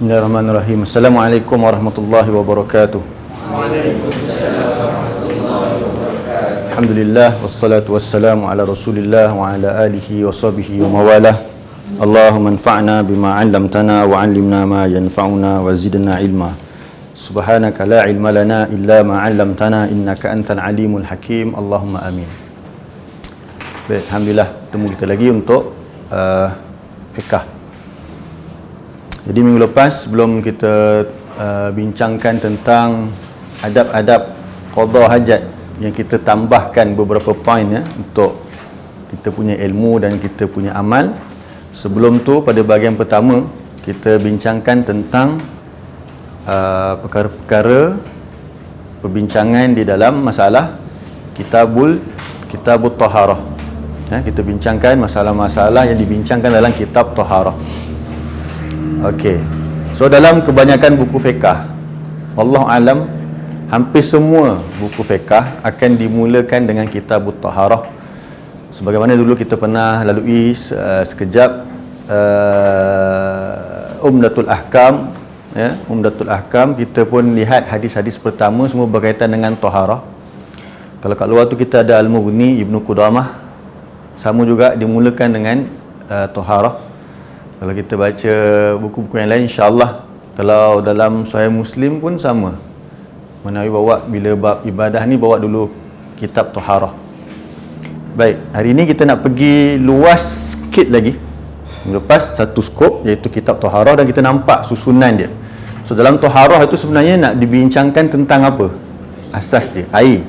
Bismillahirrahmanirrahim. Assalamualaikum warahmatullahi wabarakatuh. Waalaikumsalam warahmatullahi wabarakatuh. Alhamdulillah wassalatu wassalamu ala Rasulillah wa ala alihi wa sahbihi wa mawalah. Allahumma anfa'na bima 'allamtana wa 'allimna ma yanfa'una wa zidna ilma. Subhanaka la ilma lana illa ma 'allamtana innaka antal alimul hakim. Allahumma amin. Baik, alhamdulillah bertemu kita lagi untuk fiqh. Jadi minggu lepas sebelum kita bincangkan tentang adab-adab qada hajat, yang kita tambahkan beberapa poin ya untuk kita punya ilmu dan kita punya amal. Sebelum tu pada bahagian pertama kita bincangkan tentang perkara-perkara perbincangan di dalam masalah kitabut taharah. Kita bincangkan masalah-masalah yang dibincangkan dalam kitab taharah. Okey. So dalam kebanyakan buku fiqh, wallahu alam, hampir semua buku fiqh akan dimulakan dengan kitabut taharah. Sebagaimana dulu kita pernah lalui sekejap Umdatul Ahkam, ya, Umdatul Ahkam, kita pun lihat hadis-hadis pertama semua berkaitan dengan taharah. Kalau kat luar tu kita ada Al-Mughni Ibnu Qudamah, sama juga dimulakan dengan taharah. Kalau kita baca buku-buku yang lain, insya-Allah, kalau dalam Sahih Muslim pun sama. Menawi bawa bila bab ibadah ni bawa dulu kitab taharah. Baik, hari ini kita nak pergi luas sikit lagi. Lepas satu skop iaitu kitab taharah, dan kita nampak susunan dia. So dalam taharah itu sebenarnya nak dibincangkan tentang apa? Asas dia, air.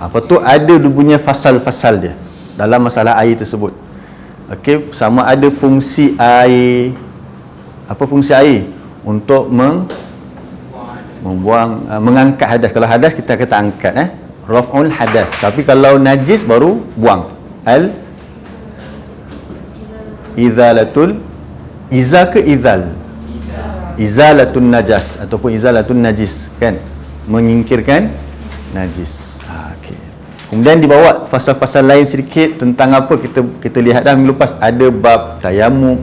Apa tu ada dia punya fasal-fasal dia dalam masalah air tersebut. Okey, sama ada fungsi air. Apa fungsi air? Untuk membuang, mengangkat hadas. Kalau hadas kita kata angkat, raf'ul hadas. Tapi kalau najis baru buang. Izalatul, iza ke izal? Izalatun najas ataupun izalatun najis, kan? Menyingkirkan najis. Okey. Kemudian dibawa fasal-fasal lain sedikit tentang apa kita lihat dah minggu lepas, ada bab tayamum,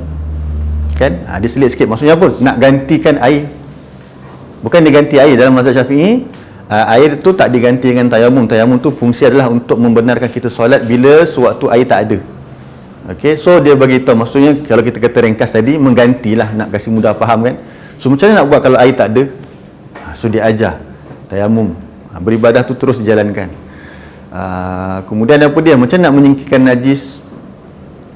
kan? Dia selit sikit. Maksudnya apa? Nak gantikan air. Bukan diganti air dalam mazhab Syafi'i. Air tu tak diganti dengan tayamum. Tayamum tu fungsi adalah untuk membenarkan kita solat bila sewaktu air tak ada. Okey, so dia bagi tahu, maksudnya kalau kita kata ringkas tadi, menggantilah, nak kasih mudah faham, kan? So macam mana nak buat kalau air tak ada? So dia ajar tayamum. Beribadah tu terus dijalankan. Kemudian apa dia? Macam nak menyingkirkan najis.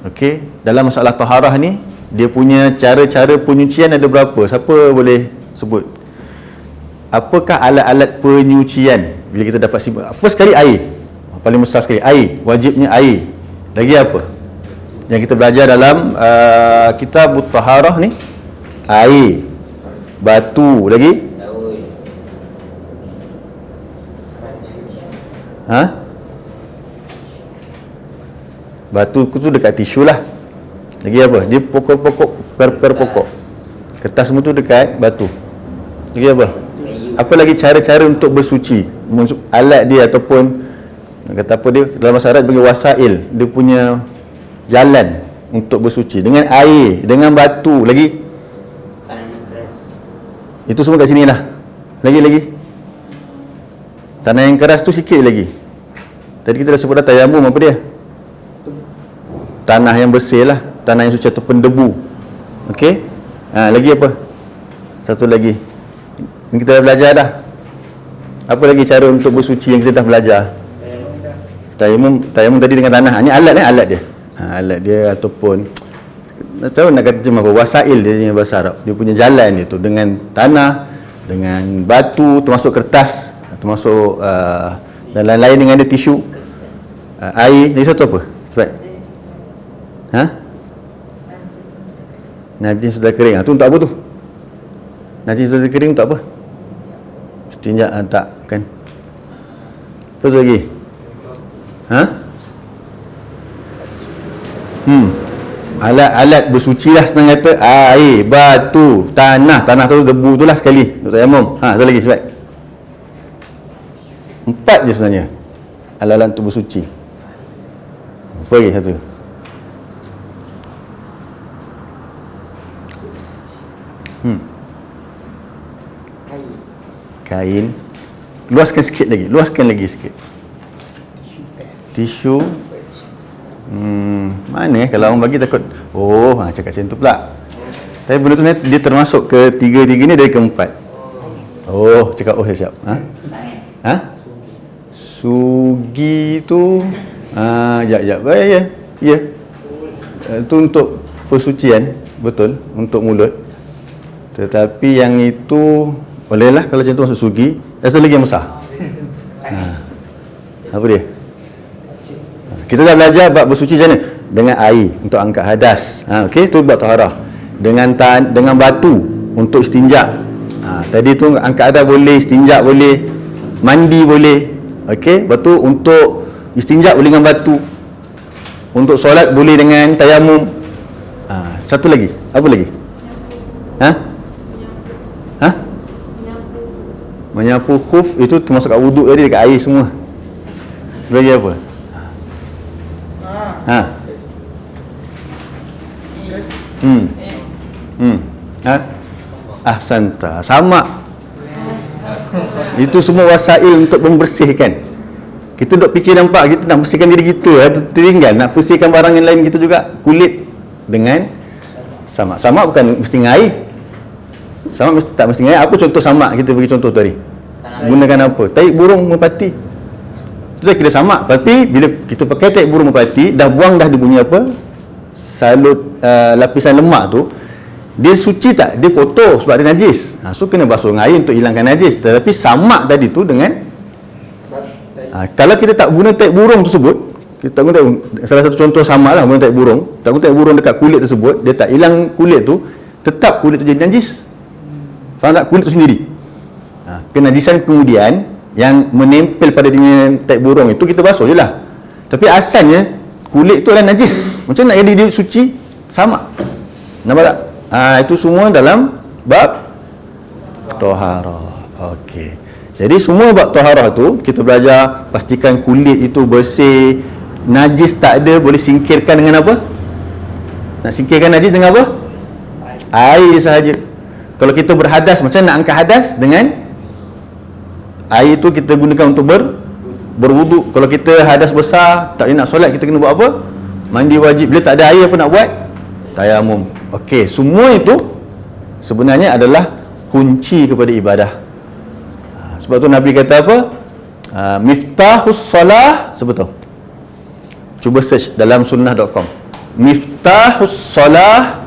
Okey, dalam masalah taharah ni dia punya cara-cara penyucian ada berapa? Siapa boleh sebut? Apakah alat-alat penyucian bila kita dapat sibuk? First sekali air. Paling besar sekali air, wajibnya air. Lagi apa? Yang kita belajar dalam kitabut taharah ni, air, batu, lagi? Batu tu dekat tisu lah. Lagi apa? Dia pokok-pokok, perkara pokok. Kertas semua tu dekat batu. Lagi apa? Apa lagi cara-cara untuk bersuci? Alat dia ataupun kata apa dia? Dalam bahasa Arab panggil wasail. Dia punya jalan untuk bersuci. Dengan air, dengan batu, lagi? Itu semua kat sini lah. Lagi. Tanah yang keras tu sikit lagi. Tadi kita dah sebut dah tayamum, apa dia? Tanah yang bersih lah, tanah yang suci ataupun debu. Okey, lagi apa? Satu lagi yang kita dah belajar dah. Apa lagi cara untuk bersuci yang kita dah belajar? Tayamum tadi dengan tanah. Ini alat dia. Alat dia ataupun macam nak kata macam apa? Wasail dia punya bahasa Arab. Dia punya jalan dia tu dengan tanah, dengan batu, termasuk kertas, termasuk dan lain-lain, dengan ada tisu, air. Lagi satu apa? Cepat. Najis sudah kering. Tu untuk apa tu? Najis sudah kering untuk apa? Setinjak tak, kan? Apa tu lagi? Alat-alat bersuci lah senang kata. Air, batu, tanah tu debu tu lah sekali untuk tayamum. Satu lagi, cepat. 4 je sebenarnya alat-alat untuk bersuci. Apa lagi satu? Kain. Luaskan sikit lagi. Sikit. Tisu. Mana kalau orang bagi takut. Cakap macam tu pula. Tapi benda tu dia termasuk ke tiga-tiga ni dari keempat. Cakap siap. Sugi tu ya. Itu untuk persucian, betul, untuk mulut. Tetapi yang itu bolehlah kalau macam tu masuk sugi. Satu lagi yang besar. Apa dia? Kita dah belajar bab bersuci macam mana? Dengan air untuk angkat hadas. Okey, tu bab taharah. Dengan batu untuk istinja. Tadi tu angkat hadas boleh, istinja boleh, mandi boleh. Okey, lepas tu untuk istinja boleh dengan batu. Untuk solat boleh dengan tayamum. Satu lagi. Apa lagi? Menyapu khuf itu termasuk kat wuduk tadi, dekat air semua. Lagi apa? Ahsanta. Sama. Itu semua wasail untuk membersihkan. Kita duk fikir nampak kita nak bersihkan diri kita, tertinggal nak bersihkan barang yang lain kita juga. Kulit dengan sama. Sama bukan mesti dengan air. Sama tak mesti dengan air. Apa contoh sama kita bagi contoh tu hari? Gunakan apa? Taik burung merpati. Itu dah kira sama. Tapi bila kita pakai taik burung merpati, dah buang dah dia punya apa? Salut lapisan lemak tu, dia suci tak? Dia kotor sebab dia najis. So kena basuh dengan air untuk hilangkan najis. Tetapi sama tadi tu dengan kalau kita tak guna taik burung tersebut, kita tak guna salah satu contoh sama lah guna taik burung. Tak guna taik burung dekat kulit tersebut, dia tak hilang kulit tu, tetap kulit tu jadi najis. Faham tak? Kulit tu sendiri. Kenajisan kemudian yang menempel pada dengan taik burung itu kita basuh je lah. Tapi asalnya kulit tu adalah najis. Macam nak jadi dia suci? Sama. Nampak tak? Itu semua dalam bab taharah. Okey. Jadi semua bab taharah tu kita belajar pastikan kulit itu bersih, najis tak ada, boleh singkirkan dengan apa? Nak singkirkan najis dengan apa? Air sahaja. Kalau kita berhadas, macam nak angkat hadas dengan air tu kita gunakan untuk berwuduk. Kalau kita hadas besar, tak boleh nak solat, kita kena buat apa? Mandi wajib. Bila tak ada air, apa nak buat? Tayamum. Okey, semua itu sebenarnya adalah kunci kepada ibadah. Sebab tu Nabi kata apa? Miftahus salah, sebetul. Cuba search dalam sunnah.com. Miftahus salah.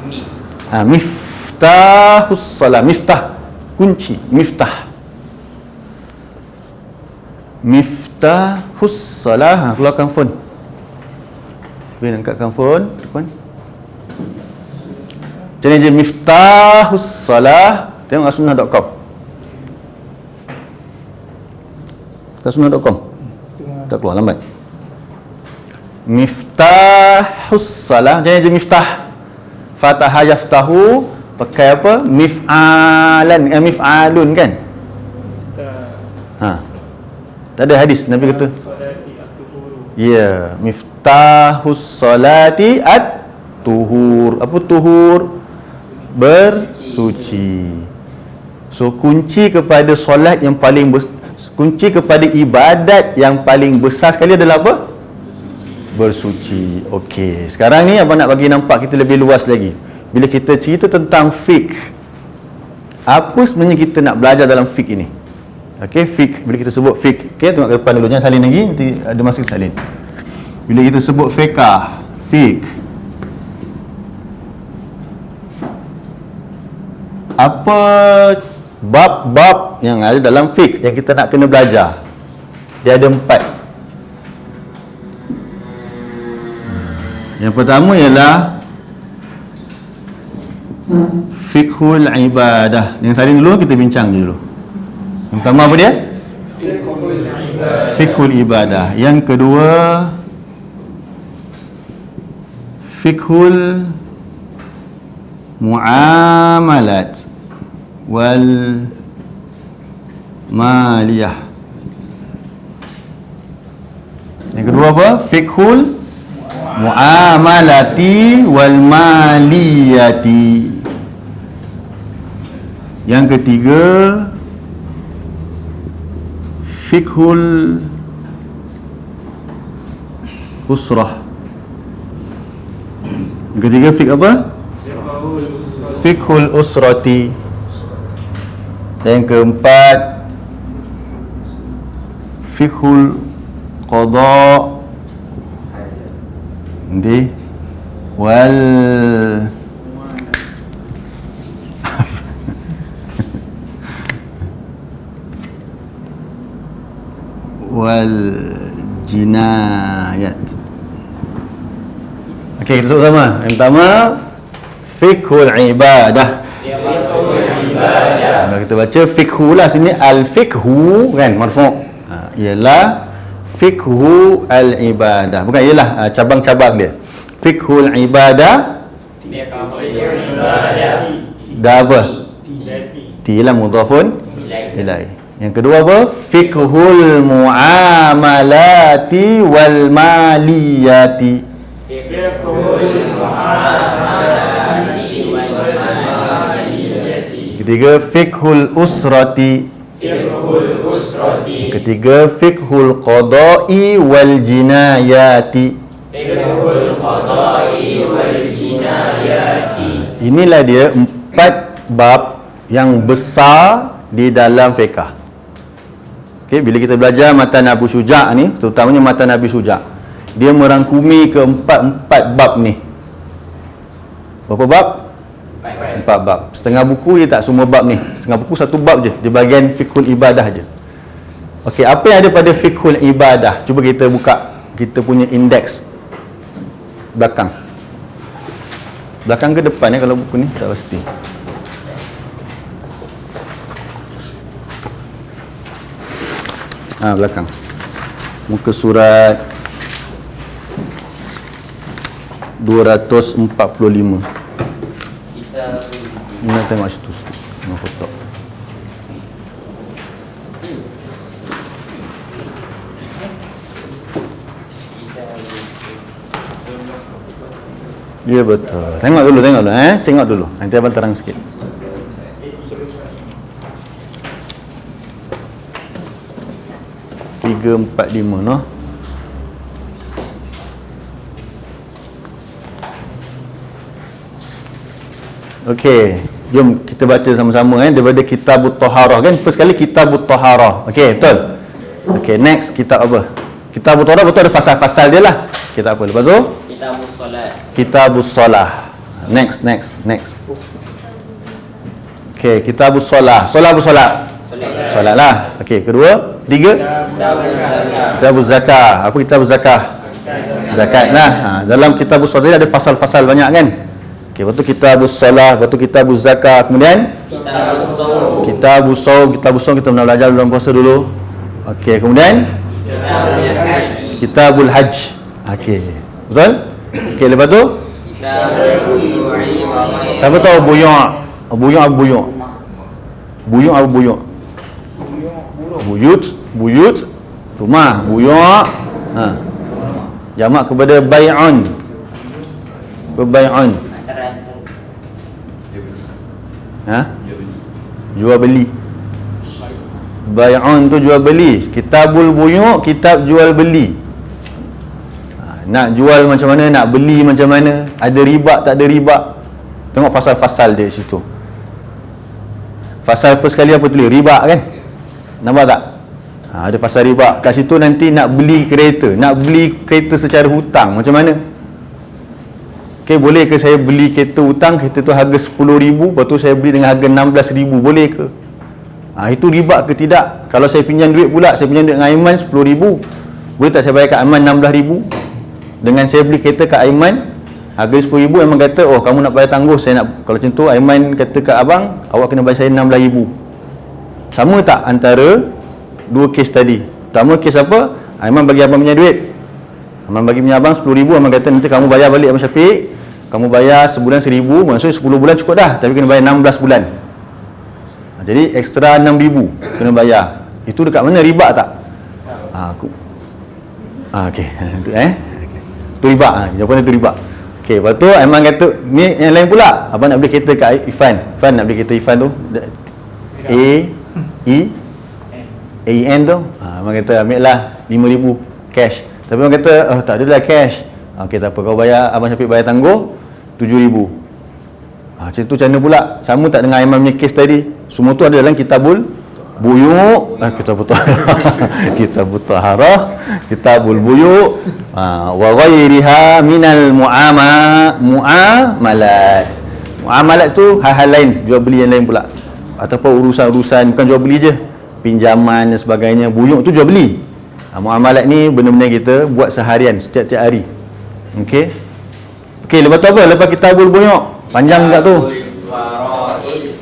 Miftahus salah. Miftah, kunci. Miftahus salah. Keluarkan phone. Cuba angkatkan phone. Macam ni je, miftahus salah. Tengok kat sunnah.com. Kat sunnah.com. Tak keluar lambat. Miftahus salah. Macam ni je miftah. Fataha yaftahu. Pakai apa? Mif'alan. Mif'alun kan? Tak ada hadis Nabi kata. Ya, miftahus salati at-tuhur. Apa tuhur? Bersuci. So kunci kepada solat yang paling kunci kepada ibadat yang paling besar sekali adalah apa? Bersuci. Okey, sekarang ni abang nak bagi nampak kita lebih luas lagi. Bila kita cerita tentang fiqh, apa sebenarnya kita nak belajar dalam fiqh ini? Okey, fiqh. Bila kita sebut fiqh, okey, tengok ke depan dulu, jangan salin lagi, nanti ada masa kita salin. Bila kita sebut fiqh, apa bab-bab yang ada dalam fiqh yang kita nak kena belajar? Dia ada 4. Yang pertama ialah fiqhul ibadah. Yang salin dulu, kita bincang dulu. Yang pertama apa dia? Fiqhul ibadah. Yang kedua, fiqhul muamalat wal maliyah. Yang kedua apa? Fiqhul muamalati wal maliyati. Yang ketiga, fiqhul usrah. Ketiga fiqh apa? Fiqhul usrati. Dan yang keempat fiqhul qada di wal wal jinayat. Okey, kita sebut sama. Yang pertama fiqhul ibadah. Kalau kita baca fiqhu lah sini, al-fiqhu kan marfu'. Ialah fiqhu al-ibadah. Bukan ialah cabang-cabang dia. Fiqhul ibadah. Dah apa? Ialah mudhafun ilaih. Yang kedua apa? Fiqhul muamalati wal maliyati. Ketiga fiqhul usrati. Ketiga fiqhul qada'i wal jinayati. Inilah dia 4 bab yang besar di dalam fiqh. Okey, bila kita belajar matan Abu Syuja' ni, terutamanya matan Abi Syuja', dia merangkumi keempat bab ni. Berapa bab? 4 bab. Setengah buku dia tak semua bab ni. Setengah buku satu bab je, di bahagian fiqhul ibadah je. Okey, apa yang ada pada fiqhul ibadah? Cuba kita buka kita punya indeks belakang. Belakang ke depan kalau buku ni tak pasti. Belakang. Muka surat 245. Kita tengok situ sikit. Tengok foto. Ya betul. Tengok dulu. Tengok dulu. Nanti abang terang sikit. Tiga, 4, 5 noh. Okey, jom kita baca sama-sama daripada Kitabut Taharah kan. First kali Kitabut Taharah. Okey, betul. Okey, next kitab apa? Kitabut Taharah betul ada fasal-fasal dia lah. Kitab apa lepas tu? Kitabus solat. Kitabus solah. Next. Okey, Kitabus solah. Solat apa solat? Solat lah. Okey, kedua, ketiga? Kitabuz zakah. Apa kitabuz zakah? Zakat lah. Dalam Kitabus solat ada fasal-fasal banyak kan? Okey, lepas tu Kitabus solah, lepas tu Kitabuz zakah, kemudian Kitabus saum kita pernah belajar dalam puasa dulu. Okey, kemudian Kitabul hajj. Okey, betul? Okey, lepas tu siapa tahu buyu'? Buyu' apa buyu'? Buyu' apa buyu'? Buyut rumah. Buyu' jamak kepada bai'un. Bai'un. Jual beli. Bai'un tu jual beli. Kitabul buyu', kitab jual beli. Nak jual macam mana, nak beli macam mana, ada riba tak ada riba. Tengok fasal-fasal dia situ. Fasal first kali apa tulis? Riba kan? Nampak tak? Ada fasal riba. Kat situ nanti nak beli kereta secara hutang macam mana? Okay, boleh ke saya beli kereta hutang, kereta tu harga 10,000, lepas tu saya beli dengan harga 16,000, boleh ke? Itu riba ke tidak? Kalau saya pinjam duit pula, saya pinjam duit dengan Aiman 10,000, boleh tak saya bayar kat Aiman 16,000? Dengan saya beli kereta kat Aiman harga 10,000, Aiman kata, oh kamu nak bayar tangguh, saya nak, kalau macam tu Aiman kata kat abang, awak kena bayar saya 16,000. Sama tak antara dua kes tadi? Pertama kes apa? Aiman bagi abang punya duit, Aiman bagi punya abang 10,000, Aiman kata nanti kamu bayar balik Abang Syafiq, kamu bayar sebulan 1,000, maksudnya 10 bulan cukup dah, tapi kena bayar 16 bulan. Jadi ekstra 6,000 kena bayar. Itu dekat mana, riba tak? Okey. Tu riba. Jawapan tu riba. Okey, lepas tu Aiman kata, ni yang lain pula, abang nak beli kereta kat Ifan. Ifan nak beli kereta Ifan tu, A-E-N tu. Abang kata ambil lah 5,000 cash. Tapi abang kata tak adalah cash. Okey, tak apa, kau bayar, Abang Syafiq bayar tangguh 7,000. Macam tu macam mana pula? Sama tak dengan Aiman punya kes tadi? Semua tu ada dalam kitabul buyuk, kitabul taharah, kitabul taharah, kitabul buyuk, wa ghairiha minal muamalat. Muamalat tu hal-hal lain, jual beli yang lain pula. Ataupun urusan-urusan bukan jual beli je, pinjaman dan sebagainya. Buyuk tu jual beli. Muamalat ni benda-benda kita buat seharian, setiap-tiap hari. Okey. Okey, lepas tu apa? Lepas kitabul buyuk. Panjang tak tu?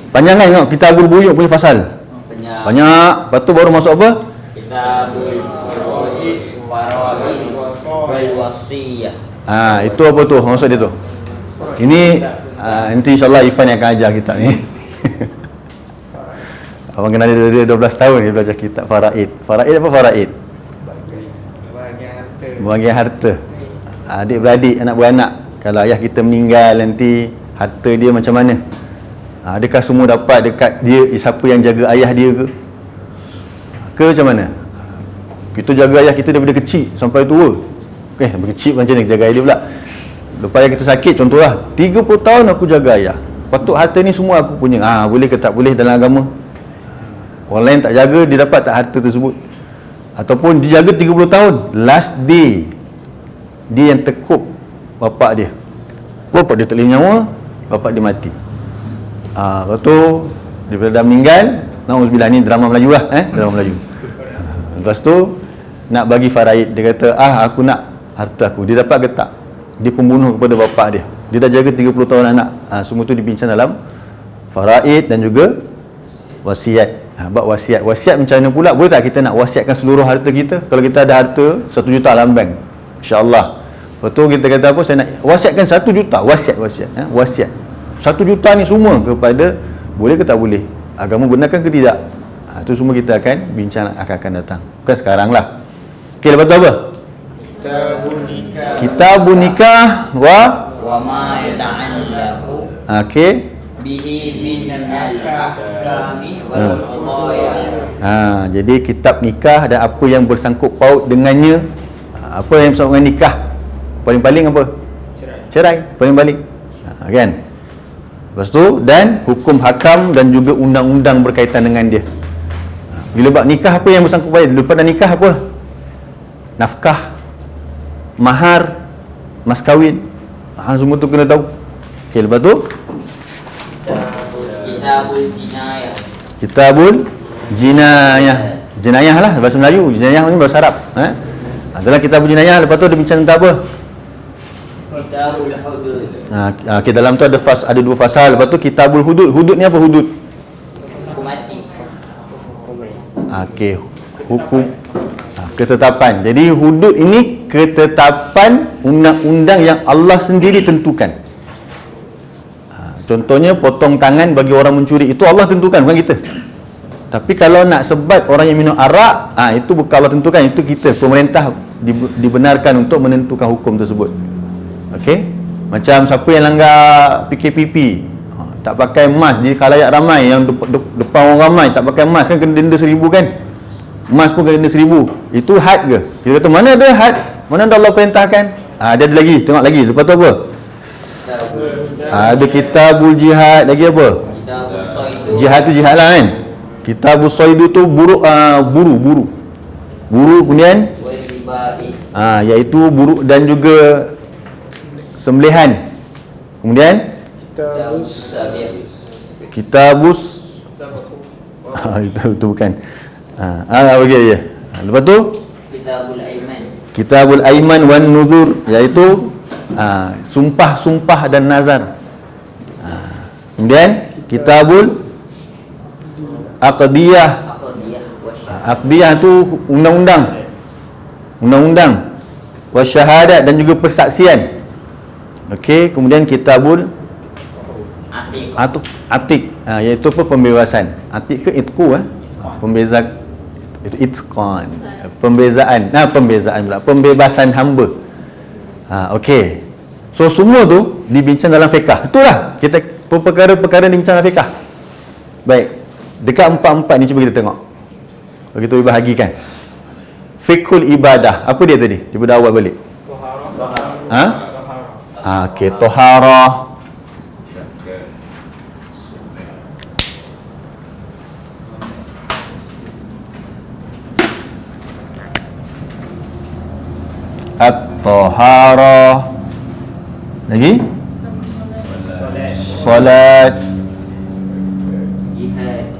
Panjang kan tengok kitabul buyuk punya fasal. Banyak. Lepas tu baru masuk apa? Kitabul faraid wal wasiyah. Itu apa tu? Maksud dia tu. Ini nanti insya-Allah Ifan yang akan ajar kita ni. Abang kenal dia 12 tahun dia belajar kitab faraid. Faraid apa faraid? Bahagian harta. Adik-beradik, anak beranak. Kalau ayah kita meninggal nanti harta dia macam mana? Adakah semua dapat dekat dia, siapa yang jaga ayah dia ke? Macam mana? Kita jaga ayah kita daripada kecil sampai tua. Okey, sampai kecil macam ni jaga ayah dia pula. Lepas ayah kita sakit, contohlah 30 tahun aku jaga ayah. Patut harta ni semua aku punya. Boleh ke tak boleh dalam agama? Orang lain tak jaga, dia dapat tak harta tersebut? Ataupun dia jaga 30 tahun, last day dia yang tekup bapak dia. Bapak dia tak boleh nyawa, bapak dia mati. Lepas tu daripada dah meninggal, na'udzubillah, ni drama Melayu lah, drama Melayu. Lepas tu nak bagi faraid, dia kata aku nak harta aku. Dia dapat ke tak? Dia pembunuh kepada bapak dia. Dia dah jaga 30 tahun anak. Semua tu dibincang dalam faraid dan juga wasiat. Bab wasiat. Wasiat macam mana pula? Boleh tak kita nak wasiatkan seluruh harta kita? Kalau kita ada harta 1 juta dalam bank, insya-Allah. Lepas tu kita kata apa? Saya nak wasiatkan 1 juta. Wasiat. Wasiat 1 juta ni semua kepada, boleh ke tak boleh? Agama benarkan ke tidak? Itu semua kita akan bincang akan datang. Bukan sekarang lah. Okey, lepas tu apa? Kitabun nikah wa ma yata'allaqu okey. bihi min al-ahkami wal qadaya. Jadi kitab nikah dan apa yang bersangkut paut dengannya. Apa yang bersangkut dengan nikah? Paling-paling apa? Cerai. Paling-paling. Kan? Lepas tu, dan hukum hakam dan juga undang-undang berkaitan dengan dia. Bila bab nikah, apa yang bersangkut paut? Lepas dah nikah apa? Nafkah, mahar, mas kahwin. Semua tu kena tahu. Okey, lepas tu Kitabul jinayah. Kitabul jinayah. Jinayah lah bahasa Melayu. Jinayah ni bahasa Arab. Adalah kitabul jinayah. Lepas tu ada bincang tentang apa? Kitabul hudud. Okay, dalam tu ada ada 2 fasal. Lepas tu kitabul hudud. Hudud ni apa hudud? Hukum mati. Okey, hukum ketetapan. Jadi hudud ini ketetapan undang-undang yang Allah sendiri tentukan. Contohnya potong tangan bagi orang mencuri, itu Allah tentukan, bukan kita. Tapi kalau nak sebat orang yang minum arak, itu bukan Allah tentukan, itu kita, pemerintah dibenarkan untuk menentukan hukum tersebut. Okey? Macam siapa yang langgar PKPP, tak pakai mask di khalayak ramai, yang depan orang ramai tak pakai mask, kan kena denda 1,000 kan? Mask pun kena denda 1,000. Itu had ke? Kita kata mana ada had? Mana ada Allah perintahkan? Dia ada lagi, tengok lagi. Lepas tu apa? Ada kitabul jihad, lagi apa? Jihad tu jihad lah kan. Kitabul soidu tu buru, kemudian iaitu buru dan juga sembelihan. Kemudian kitabus itu bukan. Okey ya. Lepas tu kitabul aiman wan nuzur, iaitu sumpah-sumpah dan nazar. Kemudian kitabul aqdiyah. Aqdiyah tu undang-undang wasyahadat dan juga persaksian. Okey, kemudian kitabul atik, iaitu apa? Pembebasan. Atik ke itqu? Itu itqan, pembezaan pula, pembebasan hamba. Okey. So semua tu dibincang dalam fiqah. Itulah kita perkara-perkara dibincang dalam fiqah. Baik. Dekat 4-4 ni cuba kita tengok. Kalau kita bahagikan. Fiqhul ibadah. Apa dia tadi? Daripada awal balik. Ha? Okey, taharah. At-taharah. Lagi? Solat. Jihad.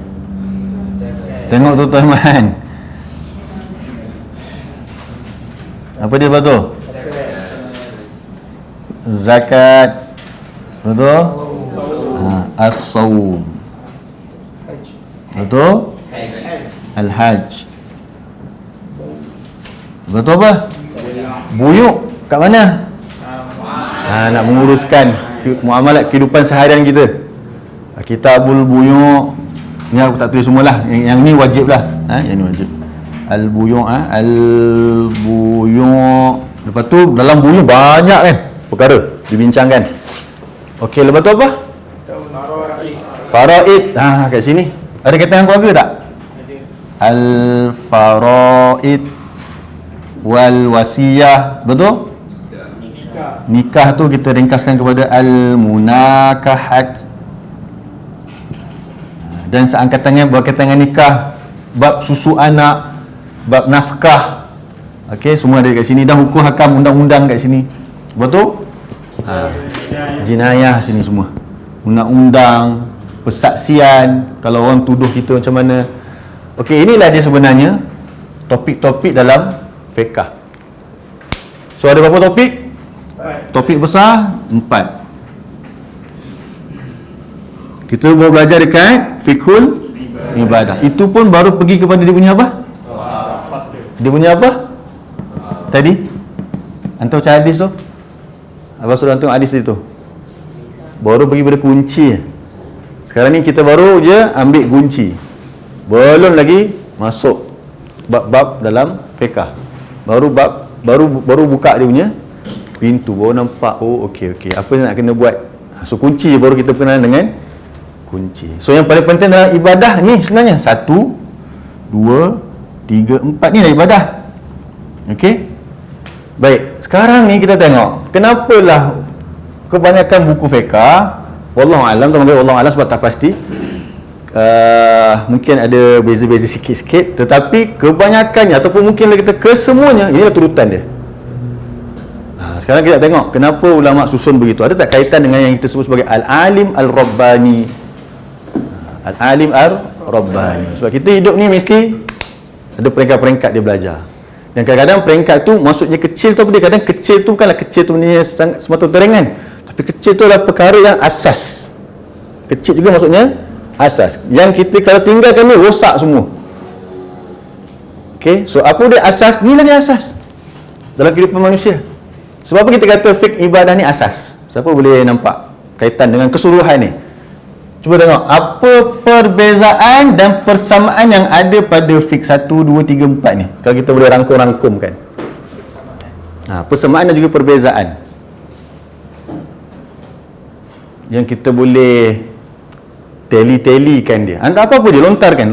Tengok tuan-tuan. Apa dia betul? Zakat. Betul? As-sawm. Betul? Al-hajj. Betul apa? Buyuk kat mana? Nak menguruskan muamalat kehidupan seharian kita. Kitabul buyuk. Ni aku tak tulis semualah. Yang ni wajib lah. Yang ni wajib. Al-buyuk. Al-buyuk. Lepas tu dalam buyuk banyak kan perkara dibincangkan. Okey, lepas tu apa? Faraid. Kat sini. Ada kaitan dengan keluarga tak? Al-faraid wal wasiyah. Betul? Nikah tu kita ringkaskan kepada al-munakahat. Dan seangkatannya berkaitan dengan nikah, bab susu anak, bab nafkah. Okey, semua ada kat sini. Dan hukum hakam undang-undang kat sini. Betul? Jinayah sini semua. Undang-undang, persaksian, kalau orang tuduh kita macam mana. Okey, inilah dia sebenarnya topik-topik dalam fiqh. So ada berapa topik? Topik besar 4. Kita baru belajar dekat fiqhul ibadah. Itu pun baru pergi kepada dia punya apa? Dia punya apa? Tadi? Antum baca hadis tu? Apa sudah antum hadis tadi tu? Baru pergi pada kunci. Sekarang ni kita baru je ambil kunci. Belum lagi masuk bab-bab dalam fiqh. Baru buka dia punya pintu, baru nampak okey apa yang nak kena buat. So kunci baru kita kenal dengan kunci. So yang paling penting dalam ibadah ni sebenarnya 1 2 3 4 ni lah ibadah. Okey. Baik, sekarang ni kita tengok kenapalah kebanyakan buku fiqh, wallahu alam, wallahu alam sebab tak pasti. Mungkin ada beza-beza sikit-sikit, tetapi kebanyakannya ataupun mungkin kita kesemuanya inilah turutan dia. Sekarang kita tengok kenapa ulama susun begitu. Ada tak kaitan dengan yang kita sebut sebagai al-alim al-rabbani? Al-alim al-rabbani. Sebab kita hidup ni mesti ada peringkat-peringkat dia belajar. Dan kadang-kadang peringkat tu maksudnya kecil tu apa dia? Kadang kecil tu bukanlah kecil tu ni semata-mata ringan, tapi kecil tu adalah perkara yang asas. Kecil juga maksudnya asas. Yang kita kalau tinggalkan ni rosak semua. Okey, so apa dia asas? Inilah dia asas dalam kehidupan manusia. Sebab apa kita kata fiqh ibadah ni asas? Siapa boleh nampak kaitan dengan keseluruhan ni? Cuba tengok apa perbezaan dan persamaan yang ada pada fiqh 1, 2, 3, 4 ni. Kalau kita boleh rangkum-rangkumkan. Persamaan dan juga perbezaan yang kita boleh tally-tallykan dia. Apa-apa dia lontarkan.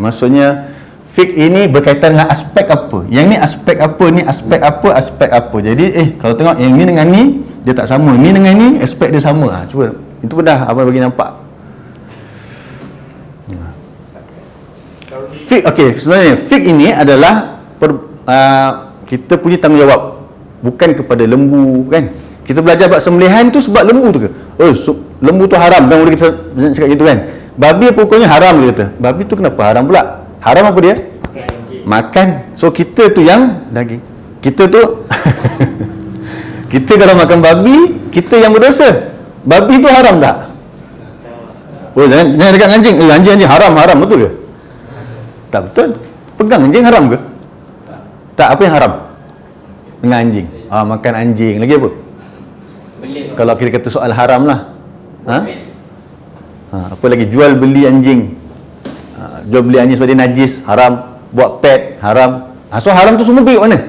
Maksudnya fiqh ini berkaitan dengan aspek apa. Yang ni aspek apa, ni aspek apa. Jadi kalau tengok yang ni dengan ni dia tak sama. Ni dengan ni aspek dia sama. Cuba itu pun dah apa bagi nampak. Fiqh, okey, sebenarnya fiqh ini adalah kita punya tanggungjawab, bukan kepada lembu kan. Kita belajar bab sembelihan tu sebab lembu tu ke? Lembu tu haram, dan boleh kita cakap gitu kan. Babi apa hukumnya? Haram dia kata. Babi tu kenapa haram pula? Haram apa dia? Makan. So kita tu yang daging. Kita tu kita kalau makan babi, kita yang berdosa. Babi tu haram tak? Jangan dekat anjing. Anjing haram, betul ke? Tak betul. Pegang anjing haram ke? Tak, apa yang haram dengan anjing? Makan anjing. Lagi apa? Kalau kita kata soal haram lah. Apa lagi? Jual beli anjing. Jual beli anjing sebab dia najis, haram. Buat pet, haram. So haram tu semua pergi mana?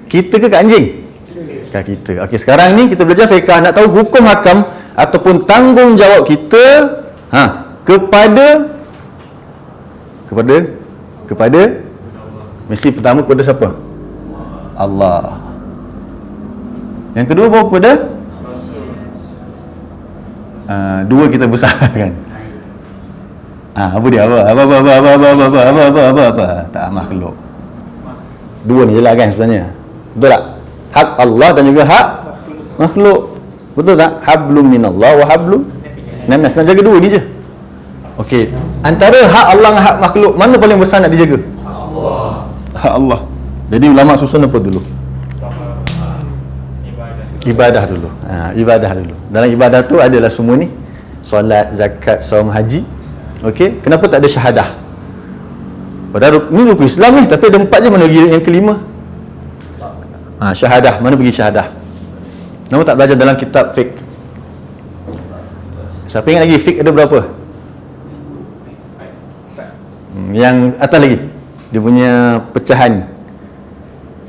Kita ke anjing? Kat kita. Okey, sekarang ni kita belajar fiqh, nak tahu hukum hakam ataupun tanggungjawab kita kepada Mesti pertama kepada siapa? Allah. Yang kedua baru kepada dua kita besarkan. Apa dia? Apa? Tak, makhluk. Dua ni je lah kan sebenarnya. Betul tak? Hak Allah dan juga hak makhluk. Betul tak? Hablum minallah wa hablum minan nas. Nak jaga dua ni je. Okey. Antara hak Allah dan hak makhluk, mana paling besar nak dijaga? Allah. Hak Allah. Jadi ulama susun apa dulu? Ibadah dulu. Ibadah dulu. Dalam ibadah tu adalah semua ni. Solat, zakat, saum, haji. Okey. Kenapa tak ada syahadah? Padahal ni rukun Islam ni, tapi ada 4 je, mana lagi yang kelima? Syahadah. Mana pergi syahadah? Kenapa tak belajar dalam kitab fiqh? Siapa ingat lagi fiqh ada berapa? Yang atas lagi. Dia punya pecahan.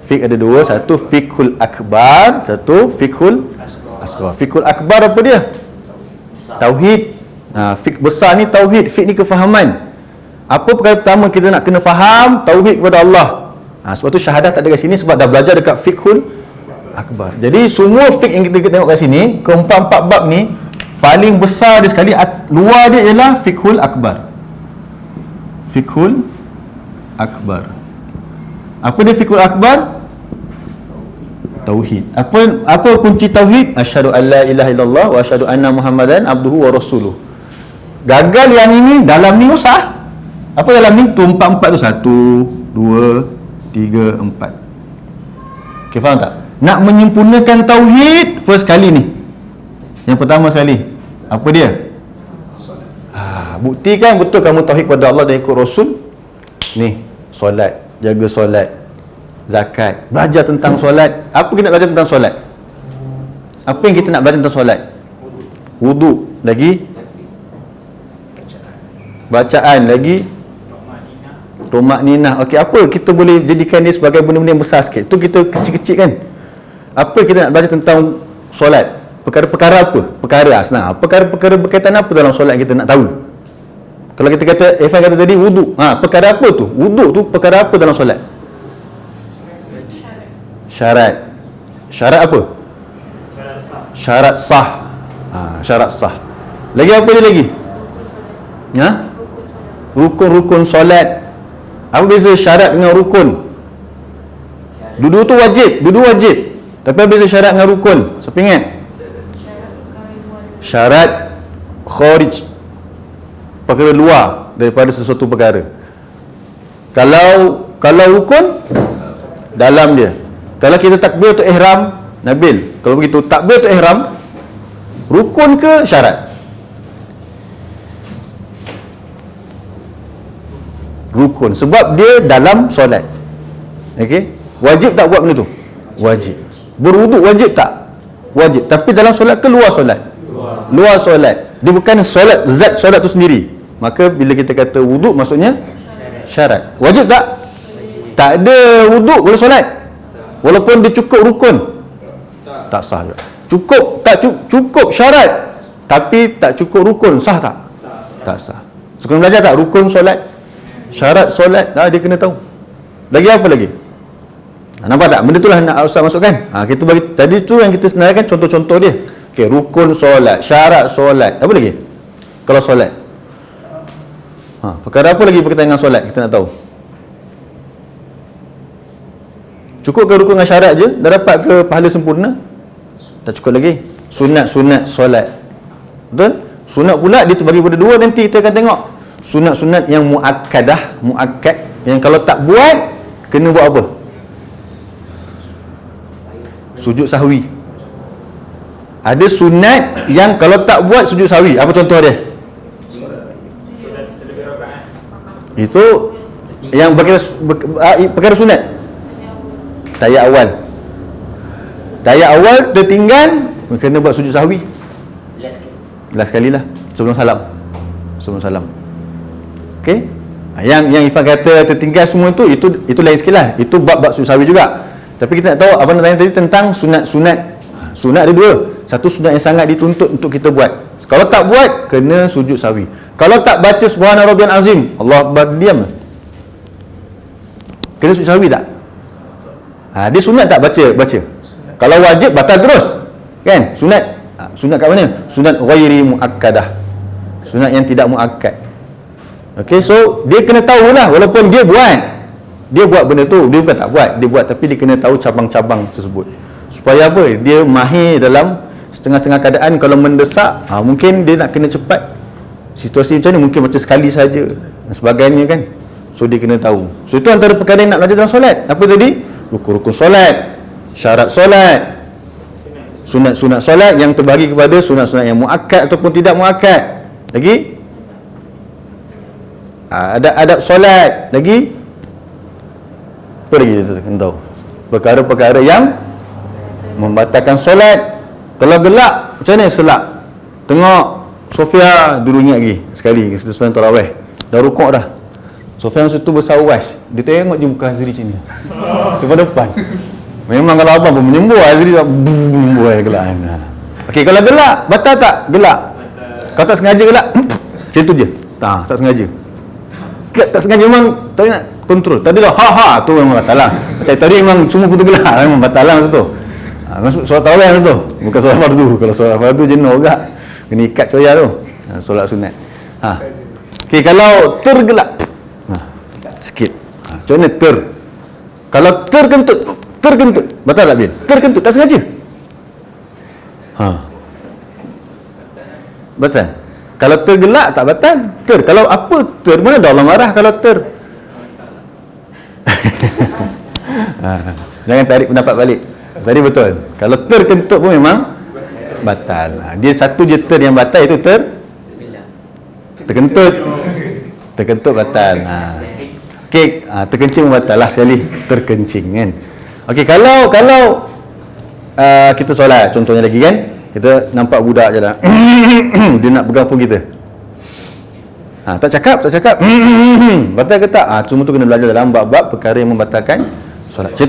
Fiqh ada 2, satu fiqhul akbar, satu fiqhul asghar. Fiqhul akbar apa dia? Tauhid. Fiqh besar ni tauhid, fiqh ni kefahaman. Apa perkara pertama kita nak kena faham? Tauhid kepada Allah. Sebab tu syahadah tak ada kat sini, sebab dah belajar dekat fiqhul akbar. Jadi semua fiqh yang kita tengok kat sini, keempat-empat bab ni, paling besar dia sekali, luar dia ialah fiqhul akbar. Fiqhul akbar. Apa dia fiqhul akbar? Tauhid. Apa kunci tauhid? Asyhadu an la ilaha illallah wa asyhadu anna Muhammadan abduhu wa rasuluh. Gagal yang ini, dalam ni usah. Apa dalam ni? Tu empat-empat tu. 1, 2, 3, 4. Okay, faham tak? Nak menyempurnakan tauhid, first kali ni. Yang pertama sekali. Apa dia? Buktikan betul kamu tauhid kepada Allah dan ikut Rasul. Ni, solat. Jaga solat. Zakat. Belajar tentang solat. Apa kita nak belajar tentang solat? Apa yang kita nak belajar tentang solat? Wudu. Lagi? Bacaan. Lagi? Tumakninah. Okey, apa kita boleh jadikan dia sebagai benda-benda yang besar sikit? Tu kita kecil-kecil kan? Apa kita nak belajar tentang solat? Perkara-perkara apa? Perkara senang. Perkara-perkara berkaitan apa dalam solat kita nak tahu? Kalau kita kata, Irfan kata tadi wudu. Perkara apa tu? Wudu tu perkara apa dalam solat? Syarat. Syarat apa? Syarat sah. Syarat sah. Lagi apa dia lagi? Rukun-rukun solat. Apa beza syarat dengan rukun? Dua-dua tu wajib. Dua-dua wajib. Tapi apa beza syarat dengan rukun? Siapa ingat? Syarat kharij, perkara luar daripada sesuatu perkara. Kalau rukun, dalam dia. Kalau kita takbiratul ihram, Nabil, kalau begitu takbiratul ihram rukun ke syarat? Rukun, sebab dia dalam solat. Okey, wajib tak buat benda tu? Wajib. Berwuduk wajib tak? Wajib. Tapi dalam solat ke luar solat? Luar solat. Dia bukan solat, zat solat tu sendiri. Maka bila kita kata wuduk, maksudnya syarat. Wajib tak? Tak ada wuduk boleh solat. Walaupun dia cukup rukun, tak sah juga. Cukup syarat, tapi tak cukup rukun, sah tak? Tak sah. So, kena belajar tak rukun solat? Syarat solat, dia kena tahu. Lagi apa lagi? Nampak tak? Benda itulah nak Ustaz masukkan. Kita bagi tadi tu yang kita senaraikan contoh-contoh dia. Okey, rukun solat, syarat solat. Apa lagi? Kalau solat. Perkara apa lagi berkaitan dengan solat kita nak tahu? Cukup ke rukun dengan syarat je dah dapat ke pahala sempurna? Tak cukup lagi. Sunat-sunat solat. Betul? Sunat pula dia terbagi pada dua, nanti kita akan tengok. Sunat-sunat yang muakkad, yang kalau tak buat kena buat apa? Sujud sahwi. Ada sunat yang kalau tak buat sujud sahwi. Apa contoh dia? Itu yang perkara sunat. Tahiyat awal tertinggal, kena buat sujud sahwi. Last kali lah sebelum salam. Okey. Yang Ifan kata tertinggal semua itu lain sikit lah. Itu bab sujud sahwi juga. Tapi kita nak tahu apa nak tanya tadi tentang sunat-sunat. Sunat ada dua. Satu sunat yang sangat dituntut untuk kita buat. Kalau tak buat, kena sujud sahwi. Kalau tak baca subhana rabbiyal azim, Allah Akbar, diam. Kena sujud sahwi tak? Dia sunat tak baca? Kalau wajib batal terus. Kan? Sunat kat mana? Sunat ghairi muakkadah. Sunat yang tidak muakkad. Okey, so dia kena tahulah walaupun dia buat benda tu, dia bukan tak buat, dia buat tapi dia kena tahu cabang-cabang tersebut. Supaya apa? Dia mahir dalam setengah-setengah keadaan. Kalau mendesak, mungkin dia nak kena cepat. Situasi macam ni mungkin baca sekali saja dan sebagainya kan. So dia kena tahu. So itu antara perkara yang nak belajar dalam solat. Apa tadi? Rukun-rukun solat, syarat solat, sunat-sunat solat yang terbagi kepada sunat-sunat yang muakkad ataupun tidak muakkad. Lagi adab solat. Lagi apa lagi kita kena tahu? Perkara-perkara yang membatalkan solat. Kalau gelap, macam mana selak? Tengok Sofia dulu ingat lagi sekali kita sembahyang tarawih. Dah rukuk dah. Sofia masa tu besar uas. Dia tengok je muka Azri macam ni. Depan. Memang kalau abang pun menyembuh, Azri dah menyembuh gelap. Okey, kalau gelap, batal tak? Gelap. Kalau tak sengaja gelap, macam tu je. Tak sengaja. Tak sengaja memang tadi nak kontrol. Tadi dah tu memang batal lah. Macam tadi memang semua pun gelap, memang batal lah masa tu. Solat tarawih masa tu. Bukan solat fardu. Kalau solat fardu jenuh juga. Kena ikat coya tu. Solat sunat. Okey, kalau tergelap. Sikit. Macam mana kalau terkentut. Batal tak Bil? Terkentut tak sengaja. Batal. Kalau tergelak tak batal. Kalau apa mana dah Allah marah kalau Jangan tarik pendapat balik. Tadi betul. Kalau terkentut pun memang batal. Dia satu je yang batal, itu terkentut batal. Okey, terkencing batal lah sekali. Terkencing kan. Okey, kalau kita solat contohnya lagi kan, kita nampak budak je lah. Dia nak pegang phone kita. Tak cakap. Batal ke tak? Semua tu kena belajar dalam bab-bab perkara yang membatalkan solat. Macam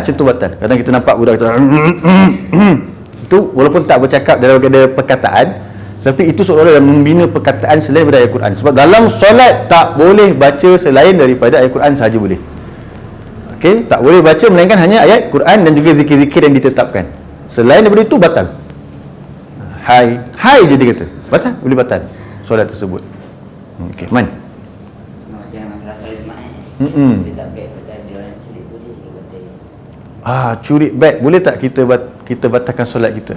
tu batal Kadang kita nampak budak kita itu walaupun tak bercakap dalam perkataan, tapi itu seolah-olah membina perkataan selain daripada ayat Quran. Sebab dalam solat tak boleh baca selain daripada ayat Quran sahaja boleh. Okey, tak boleh baca melainkan hanya ayat Quran dan juga zikir-zikir yang ditetapkan. Selain daripada itu batal. Hai je dia kata. Batal, boleh batal solat tersebut. Okey, man. Jangan terasa lemah. Dia tak baik batal dia orang curi budi batal. Curi beg boleh tak kita batalkan solat kita?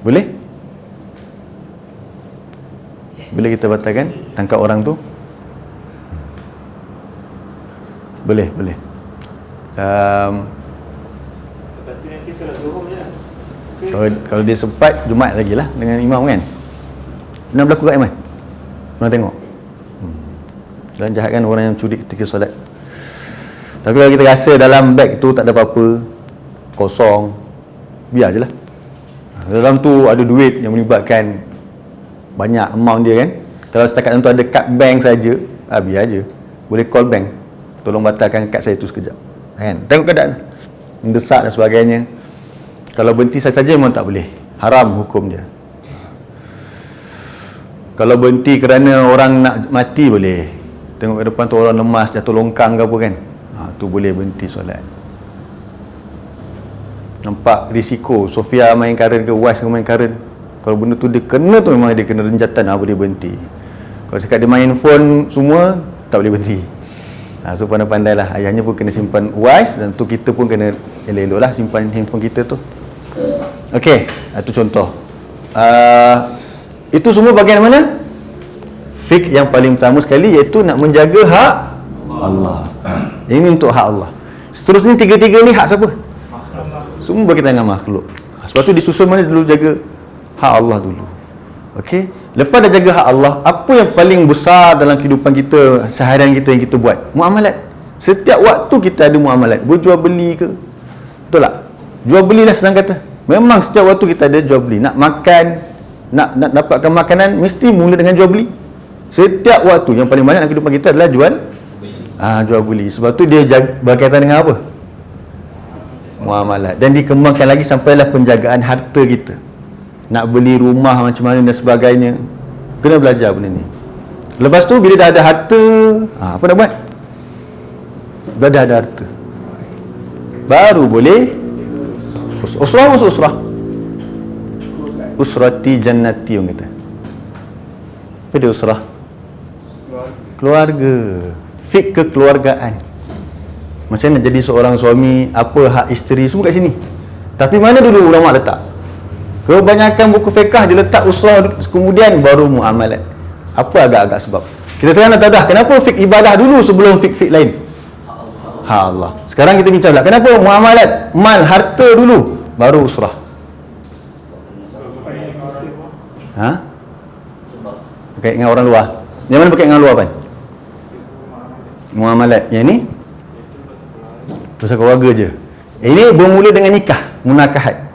Boleh? Boleh kita batalkan tangkap orang tu? Boleh. Lepas tu nanti solat zuhur je lah. Kalau dia sempat Jumaat lagi lah dengan imam kan. Pernah berlaku kat Iman? Pernah tengok? Dan jahat kan orang yang curi ketika solat. Tapi kalau kita rasa dalam beg tu tak ada apa-apa, kosong, biar je lah. Dalam tu ada duit yang melibatkan banyak amount dia kan. Kalau setakat tu ada kad bank saja, biar je. Boleh call bank, tolong batalkan kad saya tu sekejap kan. Tengok keadaan mendesak dan sebagainya. Kalau berhenti saja memang tak boleh, haram hukum dia. Kalau berhenti kerana orang nak mati boleh. Tengok ke depan tu orang lemas, jatuh longkang ke apa kan, tu boleh berhenti solat. Nampak risiko Sofia main karen ke Uas main karen, kalau benda tu dia kena tu memang dia kena renjatan, boleh berhenti. Kalau cakap dia main phone semua, tak boleh berhenti. So pandai-pandai lah. Ayahnya pun kena simpan Uas, dan tu kita pun kena elok-elok lah simpan handphone kita tu. Okey, itu contoh. Itu semua bahagian mana? Fiqh yang paling pertama sekali, iaitu nak menjaga hak Allah. Ini untuk hak Allah. Seterusnya tiga-tiga ni hak siapa? Semua berkaitan dengan makhluk. Sebab tu disusun mana dulu, jaga hak Allah dulu. Okey, lepas dah jaga hak Allah, apa yang paling besar dalam kehidupan kita seharian kita yang kita buat? Muamalat. Setiap waktu kita ada muamalat, berjual beli ke, betul tak? Jual belilah senang kata. Memang setiap waktu kita ada jual beli. Nak makan, nak dapatkan makanan, mesti mula dengan jual beli. Setiap waktu yang paling banyak dalam kehidupan kita adalah jual beli. Sebab tu dia berkaitan dengan apa? Muamalat. Dan dikembangkan lagi sampailah penjagaan harta kita. Nak beli rumah macam mana dan sebagainya, kena belajar benda ni. Lepas tu bila dah ada harta, apa nak buat? Dah ada harta, baru boleh usrah. Usrati jannati orang kata. Apa dia usrah? Keluarga. Fik kekeluargaan. Macam mana jadi seorang suami, apa hak isteri, semua kat sini. Tapi mana dulu ulama letak? Kebanyakan buku fiqh dia letak usrah, kemudian baru muamalat. Apa agak-agak sebab? Kita sekarang dah tahu dah kenapa fik ibadah dulu sebelum fik lain. Allah. Sekarang kita bincang pula kenapa muamalat, mal, harta dulu baru usrah. Pakai dengan orang luar. Yang mana pakai dengan luar kan? Muamalat. Yang ni pasal keluarga je. Ini bermula dengan nikah, munakahat.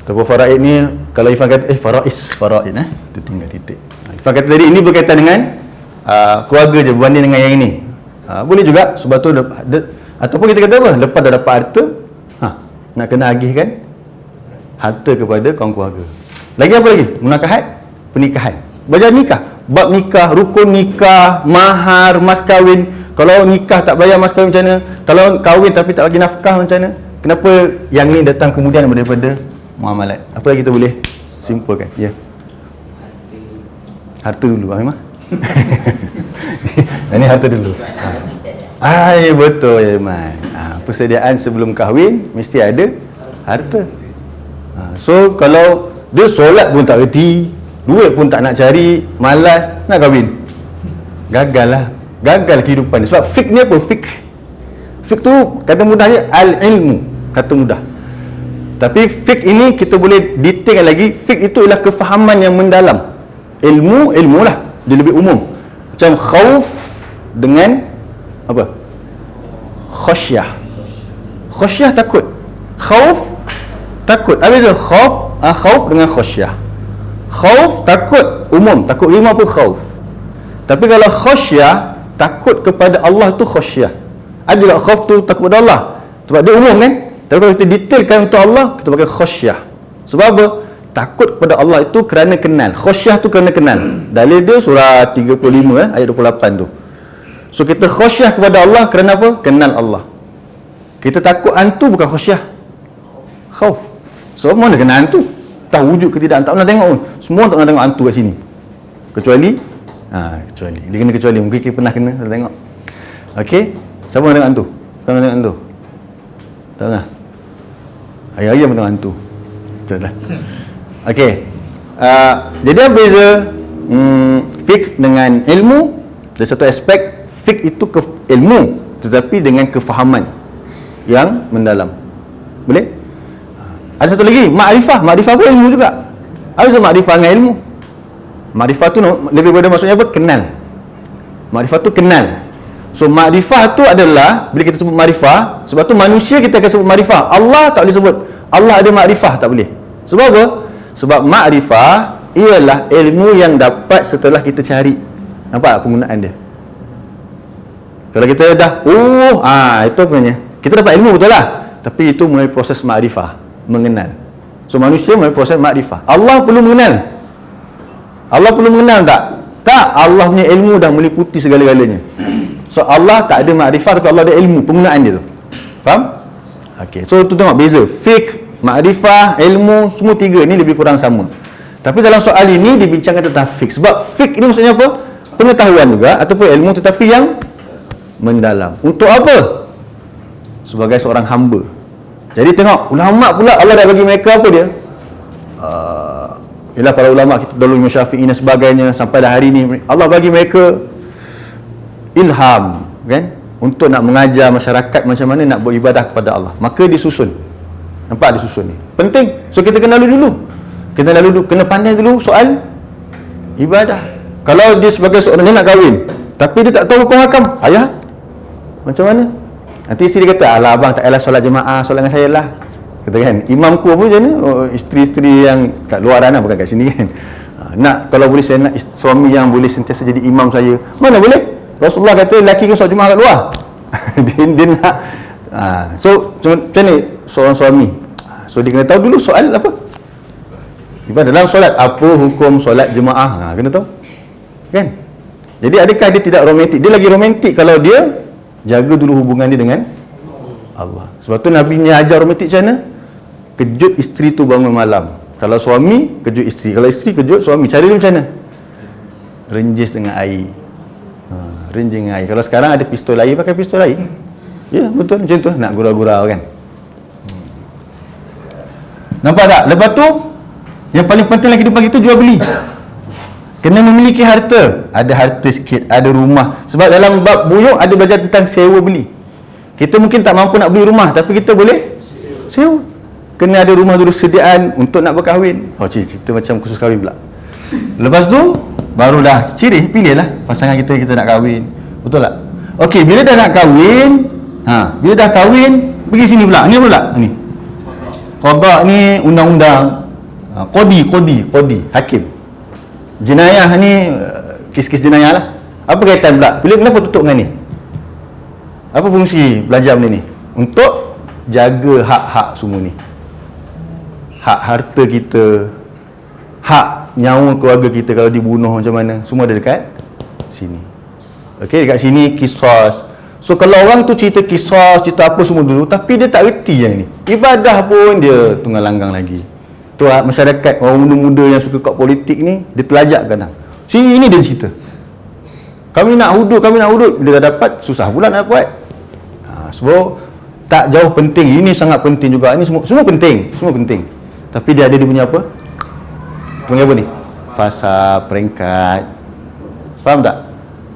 Tapi faraid ni, kalau Ifan kata faraid tu tinggal titik. Ifan kata tadi ini berkaitan dengan keluarga je berbanding dengan yang ini. Boleh juga sebab tu ataupun kita kata apa? Lepas dah dapat harta, nak kena agihkan harta kepada kaum keluarga. Lagi apa lagi? Munakahat, pernikahan. Belajar nikah, bab nikah, rukun nikah, mahar, mas kahwin. Kalau nikah tak bayar mas kahwin macam mana? Kalau kahwin tapi tak bagi nafkah macam mana? Kenapa yang ni datang kemudian daripada muamalat? Apa lagi kita boleh simpulkan? Ya. Harta dulu, memang. Ini harta dulu. Betul ya, Iman. Persediaan sebelum kahwin mesti ada harta. So kalau dia solat pun tak reti, duit pun tak nak cari, malas, nak kahwin, gagal lah. Gagal kehidupan dia. Sebab fik ni apa? Fik tu kata mudahnya al-ilmu, kata mudah. Tapi fik ini kita boleh detailkan lagi. Fik itu ialah kefahaman yang mendalam. Ilmu lah, dia lebih umum. Macam khauf dengan apa? Khasyah. Khasyah takut, khauf takut. Habis tu khauf dengan khasyah. Khauf takut umum, takut lima pun khauf. Tapi kalau khasyah, takut kepada Allah tu khasyah. Ada juga khauf tu takut kepada Allah, sebab dia umum kan. Tapi kalau kita detailkan untuk Allah, kita pakai khasyah. Sebab apa? Takut kepada Allah itu kerana kenal. Khasyah tu kerana kenal. Dalil dia surah 35 ayat 28 tu. So kita khasyah kepada Allah kerana apa? Kenal Allah. Kita takut hantu bukan khasyah, khauf. Sebab mana kena hantu? Tahu wujud ke tidak? Tak pernah tengok pun. Semua tak pernah tengok hantu kat sini. Kecuali dia kena kecuali. Mungkin kita pernah kena tengok. Okey, siapa nak tengok hantu? Siapa nak tengok hantu? Tak pernah. Hari-hari pun tengok hantu. Betul lah. Okey. Jadi apa beza fiqh dengan ilmu? Dari satu aspek, fiqh itu ilmu, tetapi dengan kefahaman yang mendalam. Boleh? Ada satu lagi, makrifah. Makrifah pun ilmu juga. Apa sebab makrifah dengan ilmu? Makrifah tu lebih pada maksudnya apa? Kenal. Makrifah tu kenal. So makrifah tu adalah, bila kita sebut makrifah, sebab tu manusia kita akan sebut makrifah. Allah tak boleh sebut Allah ada makrifah, tak boleh. Sebab apa? Sebab makrifah ialah ilmu yang dapat setelah kita cari. Nampak penggunaan dia? Kalau kita dah itu punya, kita dapat ilmu betul lah, tapi itu melalui proses makrifah, mengenal. So manusia melalui proses makrifah. Allah perlu mengenal. Allah perlu mengenal tak? Tak. Allah punya ilmu dah meliputi segala-galanya. So Allah tak ada makrifah, tapi Allah ada ilmu, penggunaan dia tu. Faham? Okey. So tu tengok beza. Fiqh, makrifah, ilmu, semua tiga ni lebih kurang sama. Tapi dalam soal ini dibincangkan tentang fiqh. Sebab fiqh ni maksudnya apa? Pengetahuan juga ataupun ilmu, tetapi yang mendalam. Untuk apa? Sebagai seorang hamba. Jadi tengok ulama pula, Allah dah bagi mereka apa dia? Ialah para ulama kita dahulu, Imam Syafi'i dan sebagainya, sampai dah hari ni Allah bagi mereka ilham kan, untuk nak mengajar masyarakat macam mana nak beribadah kepada Allah. Maka disusun. Nampak disusun ni penting. So kita kena lalu dulu, kena pandai dulu soal ibadah. Kalau dia sebagai seorang dia nak kahwin tapi dia tak tahu hukum hakam, ayah macam mana? Nanti isteri dia kata, alah abang tak payahlah solat jemaah, solat dengan saya lah, kata kan. Imamku pun macam mana? Isteri-isteri yang kat luaran lah, bukan kat sini kan. Nak, kalau boleh saya nak suami yang boleh sentiasa jadi imam saya. Mana boleh? Rasulullah kata lelaki kan solat jemaah kat luar. dia nak so macam ni seorang suami. So dia kena tahu dulu soal apa? Ibadah dalam solat, apa hukum solat jemaah? Kena tahu. Kan? Jadi adakah dia tidak romantik? Dia lagi romantik kalau dia jaga dulu hubungan dia dengan Allah. Sebab tu Nabi ni ajar romantik macam mana? Kejut isteri tu bangun malam. Kalau suami, kejut isteri. Kalau isteri, kejut suami. Cara dia macam mana? Renjis dengan air. Renjis dengan air. Kalau sekarang ada pistol air, pakai pistol air. Ya, betul. Macam tu. Nak gurau-gurau kan. Nampak tak? Lepas tu, yang paling penting lagi kehidupan kita, jual beli. Kena memiliki harta. Ada harta sikit, ada rumah. Sebab dalam bab buyuk ada belajar tentang sewa beli. Kita mungkin tak mampu nak beli rumah, tapi kita boleh sewa. Kena ada rumah dulu sediaan untuk nak berkahwin. Oh, cerita macam khusus kahwin pula. Lepas tu, barulah ciri, pilihlah pasangan kita nak kahwin. Betul tak? Okey, bila dah nak kahwin, bila dah kahwin, pergi sini pula. Ni pula, ni. Qada ni undang-undang. Qadi, hakim. Jenayah ni kes-kes jenayah lah. Apa kaitan pula? Kenapa tutup dengan ni? Apa fungsi belajar benda ni? Untuk jaga hak-hak semua ni. Hak harta kita, hak nyawa keluarga kita kalau dibunuh macam mana, semua ada dekat sini. Okey, dekat sini kisas. So kalau orang tu cerita kisas, cerita apa semua dulu, tapi dia tak reti yang ni. Ibadah pun dia tunggang langgang lagi. Tu masyarakat orang muda-muda yang suka kat politik ni, dia telajak kadang. Ini dia cerita. Kami nak hudud. Bila dah dapat, susah pula nak buat. Sebab tak jauh penting. Ini sangat penting juga. Ini semua penting. Tapi dia ada dia punya apa? Punya apa ni? Fasa, peringkat. Faham tak?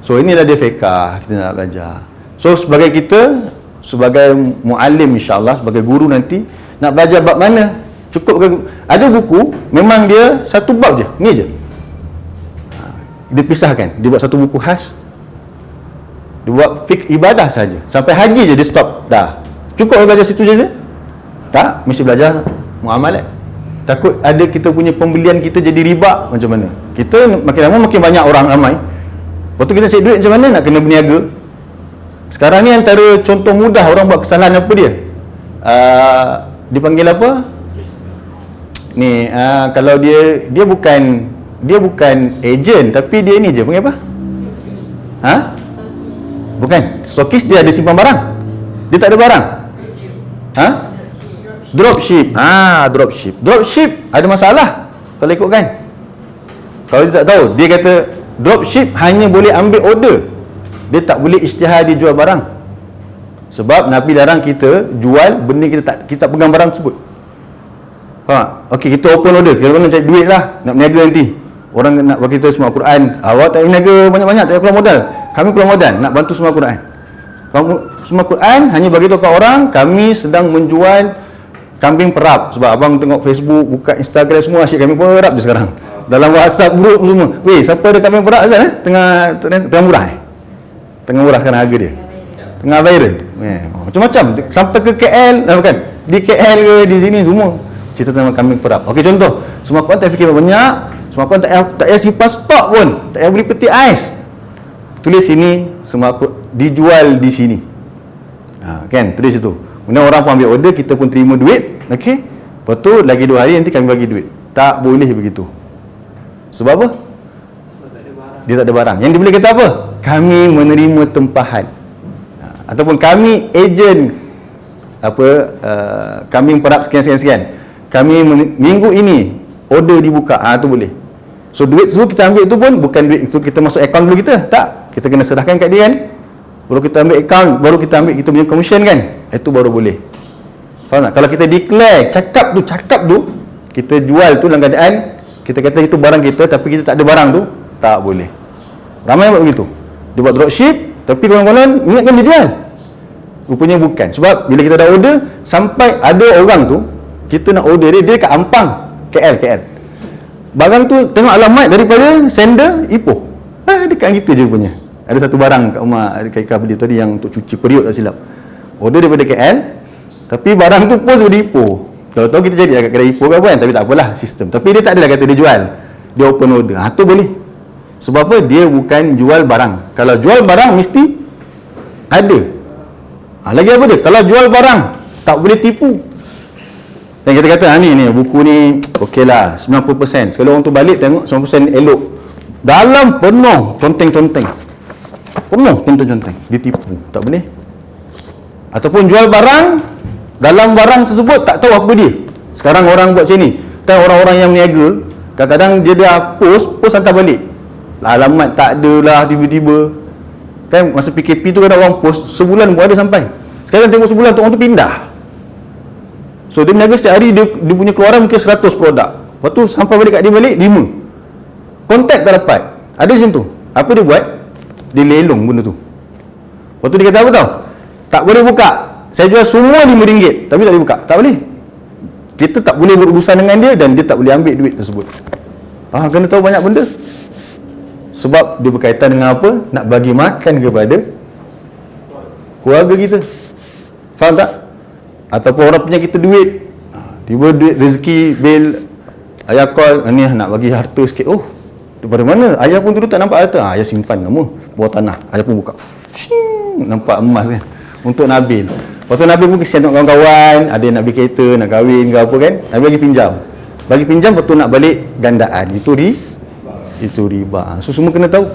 So inilah dia fiqah kita nak belajar. So sebagai kita, sebagai muallim insya-Allah, sebagai guru nanti, nak belajar bab mana? Cukup ke? Ada buku memang dia satu bab je, ni je. Dia pisahkan, dia buat satu buku khas. Dia buat fiqh ibadah saja. Sampai haji je dia stop. Dah. Cukup belajar situ je? Tak, mesti belajar muamalat. Takut ada kita punya pembelian kita jadi riba macam mana? Kita makin lama makin banyak orang ramai. Lepas tu kita cari duit macam mana nak kena berniaga. Sekarang ni antara contoh mudah orang buat kesalahan apa dia? Dipanggil apa? Ni kalau dia bukan ejen, tapi dia ni je panggil apa? Bukan stokis, dia ada simpan barang. Dia tak ada barang. Dropship. Dropship ada masalah kalau ikutkan. Kalau dia tak tahu, dia kata dropship hanya boleh ambil order. Dia tak boleh isytihar dia jual barang. Sebab Nabi larang kita jual benda kita tak pegang barang tersebut. Okey, kita open order. Kita nak cari duit lah, nak berniaga nanti. Orang nak bagi kita semua Quran. Awak tak berniaga banyak-banyak, tak payah keluar modal. Kami keluar modal nak bantu semua Quran. Kamu semua Quran hanya bagi tahu kat orang kami sedang menjual kambing perap. Sebab abang tengok Facebook, buka Instagram semua asyik kambing perap je sekarang. Dalam WhatsApp group semua. Weh, siapa ada kambing perap Azan Tengah murah Tengah murah sekarang harga dia. Tengah viral. Macam-macam sampai ke KL, bukan. Di KL ke di sini semua cerita tentang kambing perap. Okey, contoh, semua kawan tak fikir banyak, semua kawan tak payah simpan stok pun, tak payah beli peti ais. Tulis sini, semua dijual di sini. Kan, tulis itu. Kemudian orang pun ambil order, kita pun terima duit. Okey. Lepas tu lagi 2 hari nanti kami bagi duit. Tak boleh begitu. Sebab apa? Sebab tak ada barang. Dia tak ada barang. Yang dia boleh kata apa? Kami menerima tempahan. Ataupun kami ejen kambing perap sekian. Kami minggu ini order dibuka. Tu boleh. So duit tu kita ambil tu pun bukan duit itu kita masuk akaun dulu kita. Tak. Kita kena serahkan kat dia kan. Baru kita ambil akaun, baru kita ambil kita punya commission kan. Itu baru boleh. Faham tak? Kalau kita declare cakap tu kita jual tu dalam keadaan kita kata itu barang kita tapi kita tak ada barang tu, tak boleh. Ramai buat begitu. Dia buat dropship tapi konon-konon ingatkan dia jual. Rupanya bukan. Sebab bila kita dah order, sampai ada orang tu kita nak order dia kat Ampang, KL. Barang tu tengok alamat daripada sender Ipoh. Dekat kita je punya. Ada satu barang kat rumah kat dia tadi yang untuk cuci periuk tak silap. Order daripada KL, tapi barang tu post daripada Ipoh. Kalau tahu kita jadi kat kedai Ipoh ke apa kan, tapi tak apalah sistem. Tapi dia tak adalah kata dia jual. Dia open order. Tu boleh. Sebab apa? Dia bukan jual barang. Kalau jual barang mesti ada. Lagi apa dia? Kalau jual barang tak boleh tipu. Dan kita kata ni buku ni okey lah 90%. Sekali orang tu balik tengok 90% elok. Dalam penuh conteng-conteng. Penuh conteng-conteng. Ditipu. Tak boleh. Ataupun jual barang, dalam barang tersebut tak tahu apa dia. Sekarang orang buat macam ni. Kan orang-orang yang meniaga, kadang-kadang dia dah post hantar balik. Alamat tak ada lah tiba-tiba. Kan masa PKP tu kadang orang post sebulan pun ada sampai. Sekarang tengok sebulan tu orang tu pindah. So dia meniaga setiap hari dia punya keluaran mungkin 100 produk. Lepas tu sampai balik kat dia balik 5. Kontak tak dapat. Ada macam tu. Apa dia buat? Dia lelong benda tu. Lepas tu dia kata apa tau? Tak boleh buka. Saya jual semua RM5 tapi tak boleh buka. Tak boleh. Kita tak boleh berurusan dengan dia dan dia tak boleh ambil duit tersebut. Kena tahu banyak benda. Sebab dia berkaitan dengan apa? Nak bagi makan kepada keluarga kita. Faham tak? Ataupun orang punya kita duit, tiba duit rezeki bil, ayah call, ni nak bagi harta sikit. Oh, daripada mana? Ayah pun dulu tak nampak harta. Ayah simpan nama bawah tanah. Ayah pun buka, nampak emas kan, untuk Nabil. Lepas tu Nabil pun kesian tengok kawan-kawan, ada yang nak beli kereta, nak kahwin ke apa kan, Nabil bagi pinjam. Bagi pinjam, lepas tu nak balik gandaan. Itu riba. So semua kena tahu.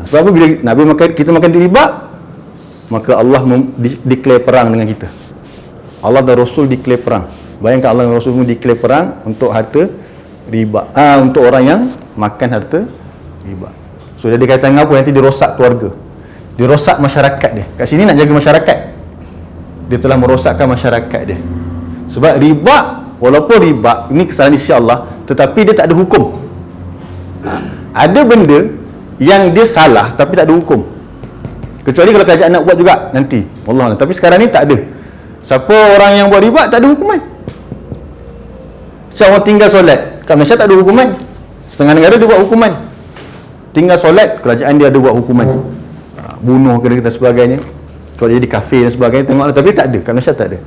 Sebab apa? Bila Nabi kita makan riba, maka Allah declare perang dengan kita. Allah dan Rasul declare perang. Bayangkan Allah dan Rasul pun declare perang untuk harta riba. Untuk orang yang makan harta riba. So dia kaitan dengan apa? Nanti dia rosak keluarga. Dia rosak masyarakat dia. Kat sini nak jaga masyarakat. Dia telah merosakkan masyarakat dia. Sebab riba, walaupun riba ini kesalahan di sisi Allah, tetapi dia tak ada hukum. Ada benda yang dia salah tapi tak ada hukum. Kecuali kalau kerajaan nak buat juga nanti. Wallahualam. Tapi sekarang ni tak ada. Siapa orang yang buat riba tak ada hukuman. Macam orang tinggal solat, kat Malaysia tak ada hukuman. Setengah negara dia buat hukuman. Tinggal solat, kerajaan dia ada buat hukuman. Bunuh dan sebagainya. Kalau dia di kafe dan sebagainya, tengoklah. Tapi tak ada, kat Malaysia tak ada.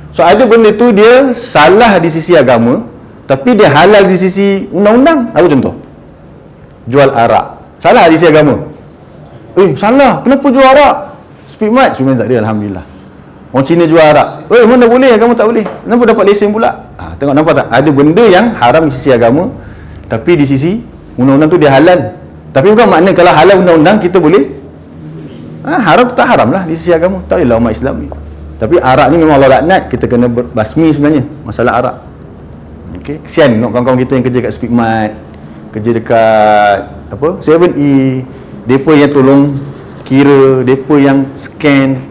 So ada benda tu dia salah di sisi agama, tapi dia halal di sisi undang-undang. Apa contoh? Jual arak. Salah di sisi agama. Salah. Kenapa jual arak? Speedmart tak ada, alhamdulillah. Orang Cina jual arak. Mana boleh, kamu tak boleh. Kenapa dapat lesen pula? Tengok, nampak tak? Ada benda yang haram di sisi agama, tapi di sisi undang-undang tu dia halal. Tapi bukan makna kalau halal undang-undang kita boleh. Haram tak haram lah di sisi agama. Tak boleh lah umat Islam ni. Tapi arak ni memang Allah laknat. Kita kena basmi sebenarnya masalah arak. Okay. Kesian tengok kawan-kawan kita yang kerja kat Speedmart, kerja dekat 7E, depa yang tolong kira, depa yang scan,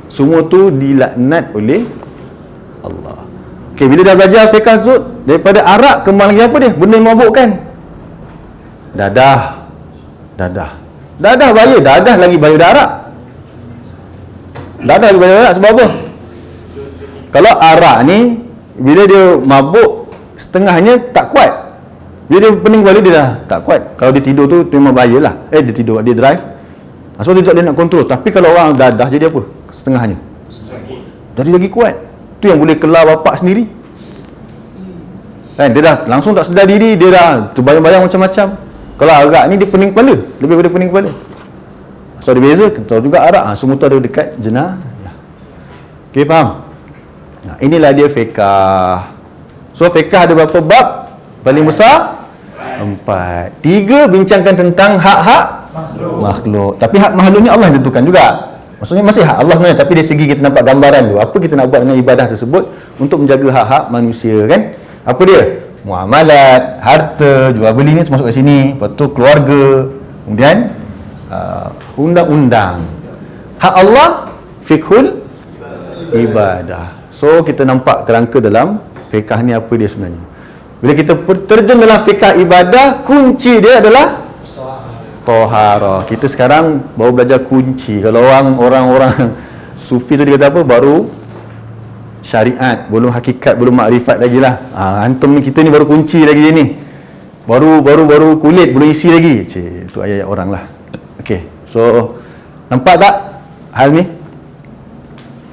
semua tu dilaknat oleh Allah. Okey, bila dah belajar fiqh tu, daripada arak kembang lagi apa dia? Benda yang memabukkan. Dadah bahaya, dadah lagi bahaya dah arak. Dadah lagi bahaya arak sebab apa? Kalau arak ni bila dia mabuk setengahnya tak kuat. Bila dia pening kepala dia dah tak kuat. Kalau dia tidur tu memang bahayalah. Dia tidur, dia drive. Sebab tu dia nak kontrol. Tapi kalau orang dadah jadi apa? Setengahnya. Jadi lagi kuat. Tu yang boleh kelar bapak sendiri. Kan dia dah langsung tak sedar diri, dia dah terbayang-bayang macam-macam. Kalau arak ni dia pening kepala, lebih daripada pening kepala. So ada beza, kita tahu juga arak. Semua tu ada dekat jenazah. Okey, faham? Inilah dia fiqh. So fiqh ada berapa bab? Paling besar 4. 3 bincangkan tentang hak-hak makhluk. Tapi hak makhluk ni Allah yang tentukan juga. Maksudnya masih hak Allah sebenarnya, tapi dari segi kita nampak gambaran tu, apa kita nak buat dengan ibadah tersebut untuk menjaga hak-hak manusia kan? Apa dia? Muamalat, harta, jual beli ni termasuk kat sini. Lepas tu keluarga, kemudian undang-undang. Hak Allah, fiqhul ibadah. So kita nampak kerangka dalam fiqh ni apa dia sebenarnya. Bila kita terjun dalam fiqh ibadah, kunci dia adalah taharah. Kita sekarang baru belajar kunci. Kalau orang-orang sufi tu dia kata apa? Baru syariat, belum hakikat, belum makrifat lagi lah. Antum ni, kita ni baru kunci lagi ni. Baru kulit, belum isi lagi. Itu ayat-ayat orang lah. Okey. So nampak tak hal ni?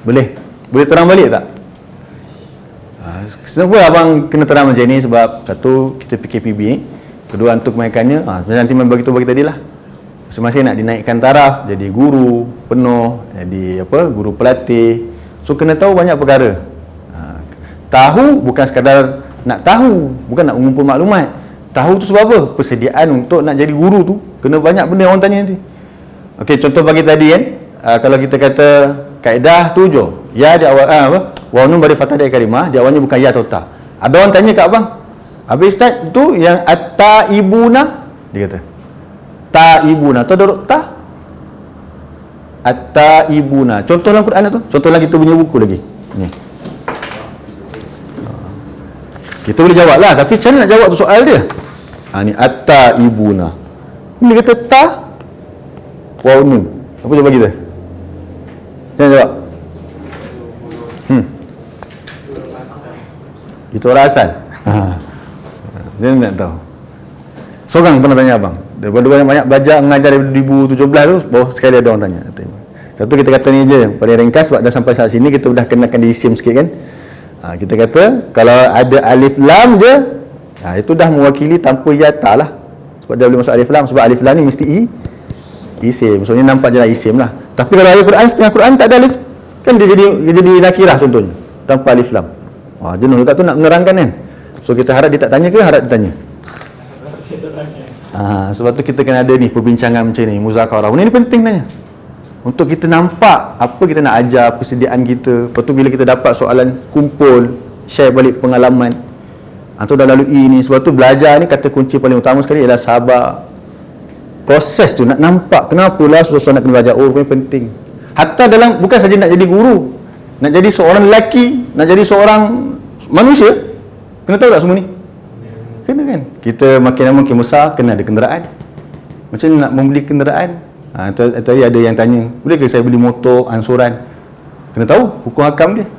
Boleh terang balik tak? Kenapa abang kena terang macam ni? Sebab satu, kita PKPB ni. Kedua, antum kebanyakannya nanti bagi tadi lah, masing-masing nak dinaikkan taraf, jadi guru penuh, jadi guru pelatih. So kena tahu banyak perkara. Tahu bukan sekadar nak tahu, bukan nak mengumpul maklumat. Tahu tu sebab apa? Persediaan untuk nak jadi guru tu kena banyak benda orang tanya nanti. Okey, contoh bagi tadi kan, kalau kita kata kaedah 7, ya di awal wa nun bari fathah di kalimah, di awalnya bukan ya atau ta. Ada orang tanya kat abang, habis ustaz tu yang at-taibuna, dia kata taibuna tu ada ta, at-taibuna. Contoh dalam Quran tu, contoh dalam kita punya buku lagi ni. Kita boleh jawab lah, tapi macam mana nak jawab tu soal dia? Ni at-taibuna. Dia kata ta wa nun. Apa jawapan kita? Jangan jawab. Itu orang asal. Dia nak tahu. Seorang pernah tanya abang. Daripada banyak belajar mengajar dari 2017 tu, baru sekali ada orang tanya. Satu kita kata ni je, paling ringkas sebab dah sampai saat sini kita dah kenakan di isim sikit kan. Kita kata kalau ada alif lam je, itu dah mewakili tanpa ya ta lah. Sebab dia boleh masuk alif lam, sebab alif lam ni mesti isim. Maksudnya nampak je lah isim lah. Tapi kalau ayat Quran, setengah Quran tak ada alif, kan dia jadi nakirah contohnya, tanpa alif lam. Jenuh juga tu nak menerangkan kan. So kita harap dia tak tanya ke harap dia tanya? Sebab tu kita kena ada ni perbincangan macam ni, muzakarah. Benda ni penting tanya. Untuk kita nampak apa kita nak ajar, persediaan kita. Lepas tu bila kita dapat soalan, kumpul, share balik pengalaman. Atau dah lalui ni. Sebab tu belajar ni kata kunci paling utama sekali ialah sabar. Proses tu nak nampak kenapalah susah nak kena belajar. Oh, ini penting. Hatta dalam, bukan saja nak jadi guru, nak jadi seorang lelaki, nak jadi seorang manusia, kena tahu tak semua ni? Kena kan? Kita makin lama makin besar, kena ada kenderaan. Macam nak membeli kenderaan. Tadi ada yang tanya, boleh ke saya beli motor ansuran? Kena tahu hukum hakam dia.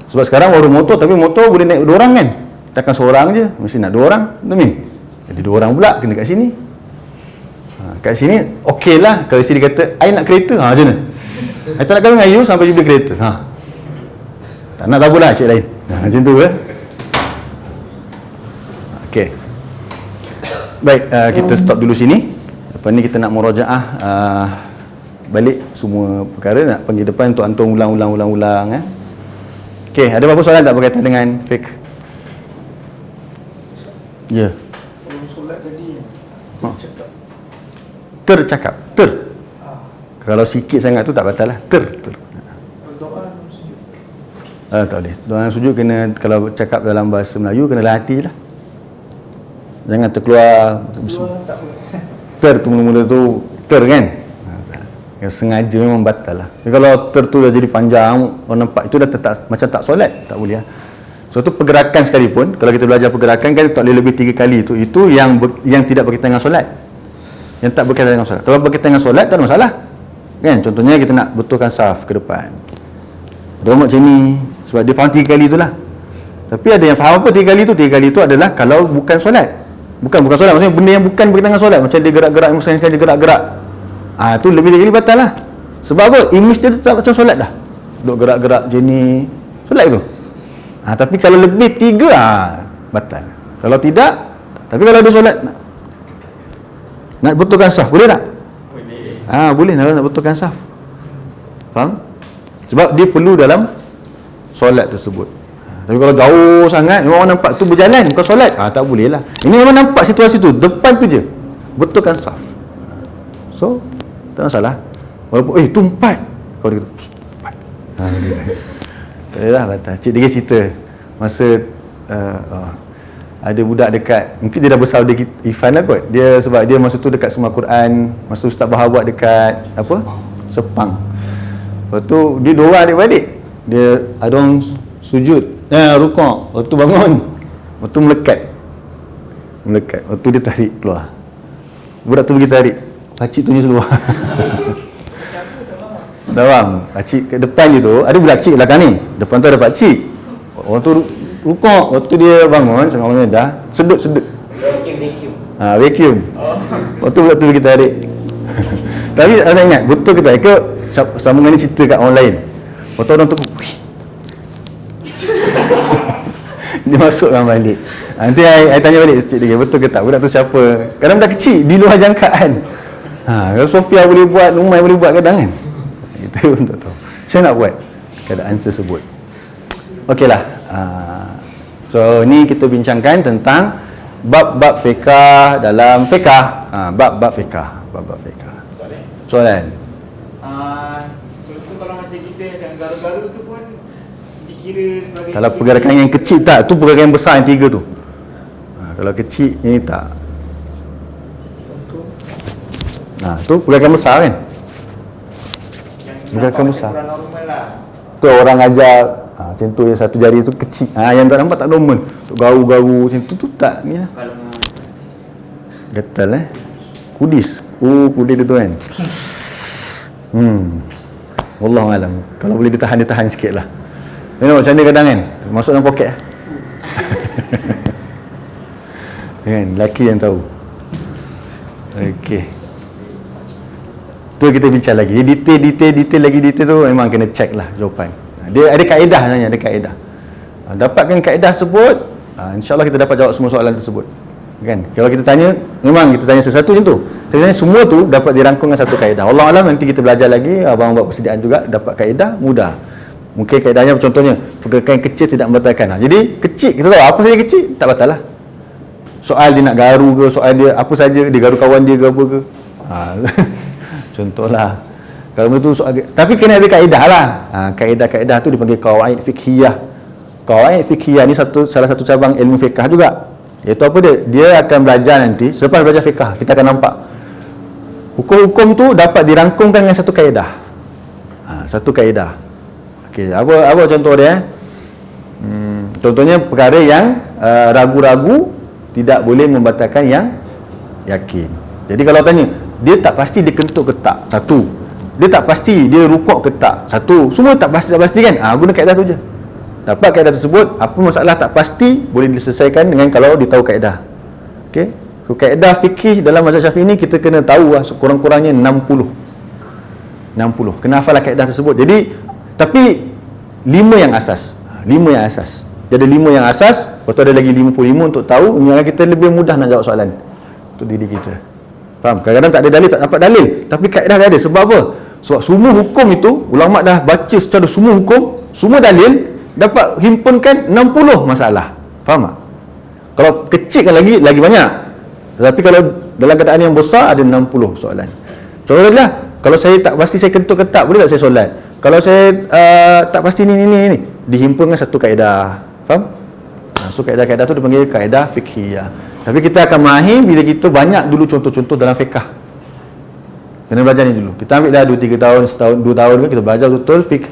Sebab sekarang baru motor, tapi motor boleh naik 2 orang kan? Takkan seorang je, mesti nak 2 orang. Betul? Jadi 2 orang pula kena kat sini. Kat sini okey lah. Kalau isteri kata I nak kereta, macam mana? I tak nak kahwin dengan you sampai you beli kereta. Tak nak, tak apalah, cik lain. Macam tu ke? Okey. Baik, kita stop dulu sini. Lepas ni kita nak murajaah balik semua perkara, nak pergi depan untuk antum ulang. Okey, ada apa-apa soalan tak berkaitan dengan fiqh? Ya. Kalau solat tadi Tercakap. Kalau sikit sangat tu tak batal lah. doa sujud. Tak boleh. Doa sujud kena, kalau cakap dalam bahasa Melayu kena latih lah. Jangan terkeluar tu mula-mula tu kan. Yang sengaja memang batal lah. Kalau tu dah jadi panjang, orang nampak itu dah macam tak solat, tak boleh lah. So tu pergerakan sekalipun, kalau kita belajar pergerakan kan tak boleh lebih 3 kali tu. Itu yang tidak berkaitan dengan solat. Yang tak berkaitan dengan solat. Kalau berkaitan dengan solat tak ada masalah. Kan? Contohnya kita nak betulkan saf ke depan. Dia buat macam ni sebab dia faham 3 kali tu lah. Tapi ada yang faham apa 3 kali tu? 3 kali tu adalah kalau bukan solat. Bukan solat, maksudnya benda yang bukan berkaitan dengan solat. Macam dia gerak-gerak, misalnya dia gerak-gerak. Tu lebih dari batal lah. Sebab apa? Image dia tak macam solat dah. Duk gerak-gerak je ni. Solat tu. Tapi kalau lebih 3, batal. Kalau tidak, tapi kalau ada solat, nak betulkan saf, boleh tak? Boleh nak betulkan saf. Faham? Sebab dia perlu dalam solat tersebut. Tapi kalau jauh sangat, memang orang nampak tu berjalan, bukan solat. Tak boleh lah. Ini memang nampak situasi tu, depan tu je. Betulkan saf. So, tak masalah. Walaupun, tu 4. Kau dia kata, 4. Tak boleh lah, batal. Cik dia cerita, masa ada budak dekat, mungkin dia dah besar dia Ifan lah kot. Dia sebab dia masa tu dekat Semua Quran, masa tu Ustaz Bahawat dekat Sepang. Lepas tu dia 2 orang adik-beradik. Dia ada orang sujud, rukuk, lepas tu bangun, lepas tu melekat, lepas tu dia tarik keluar. Budak tu pergi tarik, pakcik tunjuk keluar. Dawang, pakcik kat depan dia tu, ada budak kecil belakang ni, depan tu ada pakcik. Orang tu rukuk, waktu dia bangun, sangat bangun dah, sedut. Vacuum. Waktu budak tu pergi tarik. Tapi saya ingat, betul ke tak, ikut sambungan ni cerita kat orang lain. Waktu orang tu, dia masukkan balik. Nanti saya tanya balik cik dia, betul ke tak, budak tu siapa? Kadang budak kecil, di luar jangkaan. Kalau Sofia boleh buat, Umay boleh buat kadang kan. Kita pun tak tahu. Saya nak buat keadaan tersebut. Okeylah. So ni kita bincangkan tentang bab-bab fiqah dalam fiqah. Bab-bab fiqah. Bab-bab fiqah. Soalan. Contoh kalau macam kita yang garu-garu tu pun dikira sebagai Kalau pergerakan yang kecil tak, tu pergerakan yang besar yang 3 tu. Kalau kecil ini tak. Tu pergerakan besar kan? yang pergerakan nampak besar. macam orang normal lah. Tu orang ajar macam tu, yang satu jari tu kecil. Yang tak nampak tak normal. Tu garu-garu macam tu tak ni lah. Kalau Gatal Kudis. Kudis dia tu kan. Wallahualam. Kalau boleh ditahan sikit lah. Tengok macam mana kadang kan, masuk dalam poket lah. Kan, lelaki yang tahu. Okey, tu kita bincang lagi. Detail lagi tu memang kena check lah jawapan. Dia ada kaedah sebenarnya, ada kaedah. Dapatkan kaedah tersebut, insya-Allah kita dapat jawab semua soalan tersebut. Kan? Kalau kita tanya, memang kita tanya sesuatu macam tu. Kita tanya semua tu dapat dirangkum dengan satu kaedah. Wallahualam, nanti kita belajar lagi, abang buat persediaan juga, dapat kaedah mudah. Mungkin kaedahnya contohnya pergerakan yang kecil tidak membatalkan. Jadi kecil kita tahu apa saja kecil tak batal lah. Soal dia nak garu ke, soal dia apa saja, dia garu kawan dia ke apa ke. Contohlah. Kalau begitu soal, tapi kena ada kaedah lah. Kaedah-kaedah tu dipanggil qawaid fiqhiyah. Qawaid fiqhiyah ni salah satu cabang ilmu fiqh juga. Iaitu apa dia? Dia akan belajar nanti, selepas belajar fiqh, kita akan nampak hukum-hukum tu dapat dirangkumkan dengan satu kaedah. Satu kaedah. Okey, apa contoh dia? Contohnya perkara yang ragu-ragu tidak boleh membatalkan yang yakin. Jadi kalau tanya, dia tak pasti dia kentut ke tak? Satu. Dia tak pasti dia rukuk ke tak? Satu. Semua tak pasti kan? Guna kaedah tu je. Dapat kaedah tersebut, apa masalah tak pasti boleh diselesaikan dengan kalau dia tahu kaedah. Okey. So, kaedah fikih dalam mazhab Syafi'i ni kita kena tahu kurang-kurangnya 60. Kena hafalah kaedah tersebut. Jadi tapi 5 yang asas. 5 yang asas. Dia ada 5 yang asas, lepas tu ada lagi 55 untuk tahu, yang kita lebih mudah nak jawab soalan untuk diri kita. Faham? Kadang-kadang tak ada dalil, tak dapat dalil, tapi kaedah dah ada. Sebab apa? Sebab semua hukum itu, ulama dah baca secara semua hukum, semua dalil, dapat himpunkan 60 masalah. Faham tak? Kalau kecilkan lagi banyak. Tetapi kalau dalam keadaan yang besar, ada 60 soalan. Contohnya, kalau saya tak pasti saya kentut ke tak, boleh tak saya solat? Kalau saya tak pasti ni, dihimpunkan satu kaedah. Faham? So kaedah-kaedah tu dipanggil kaedah fiqhiyah. Tapi kita akan mahir bila kita banyak dulu contoh-contoh dalam fiqh. Kena belajar ni dulu. Kita ambil dah 2-3 tahun, setahun, 2 tahun ke, kita belajar betul fiqh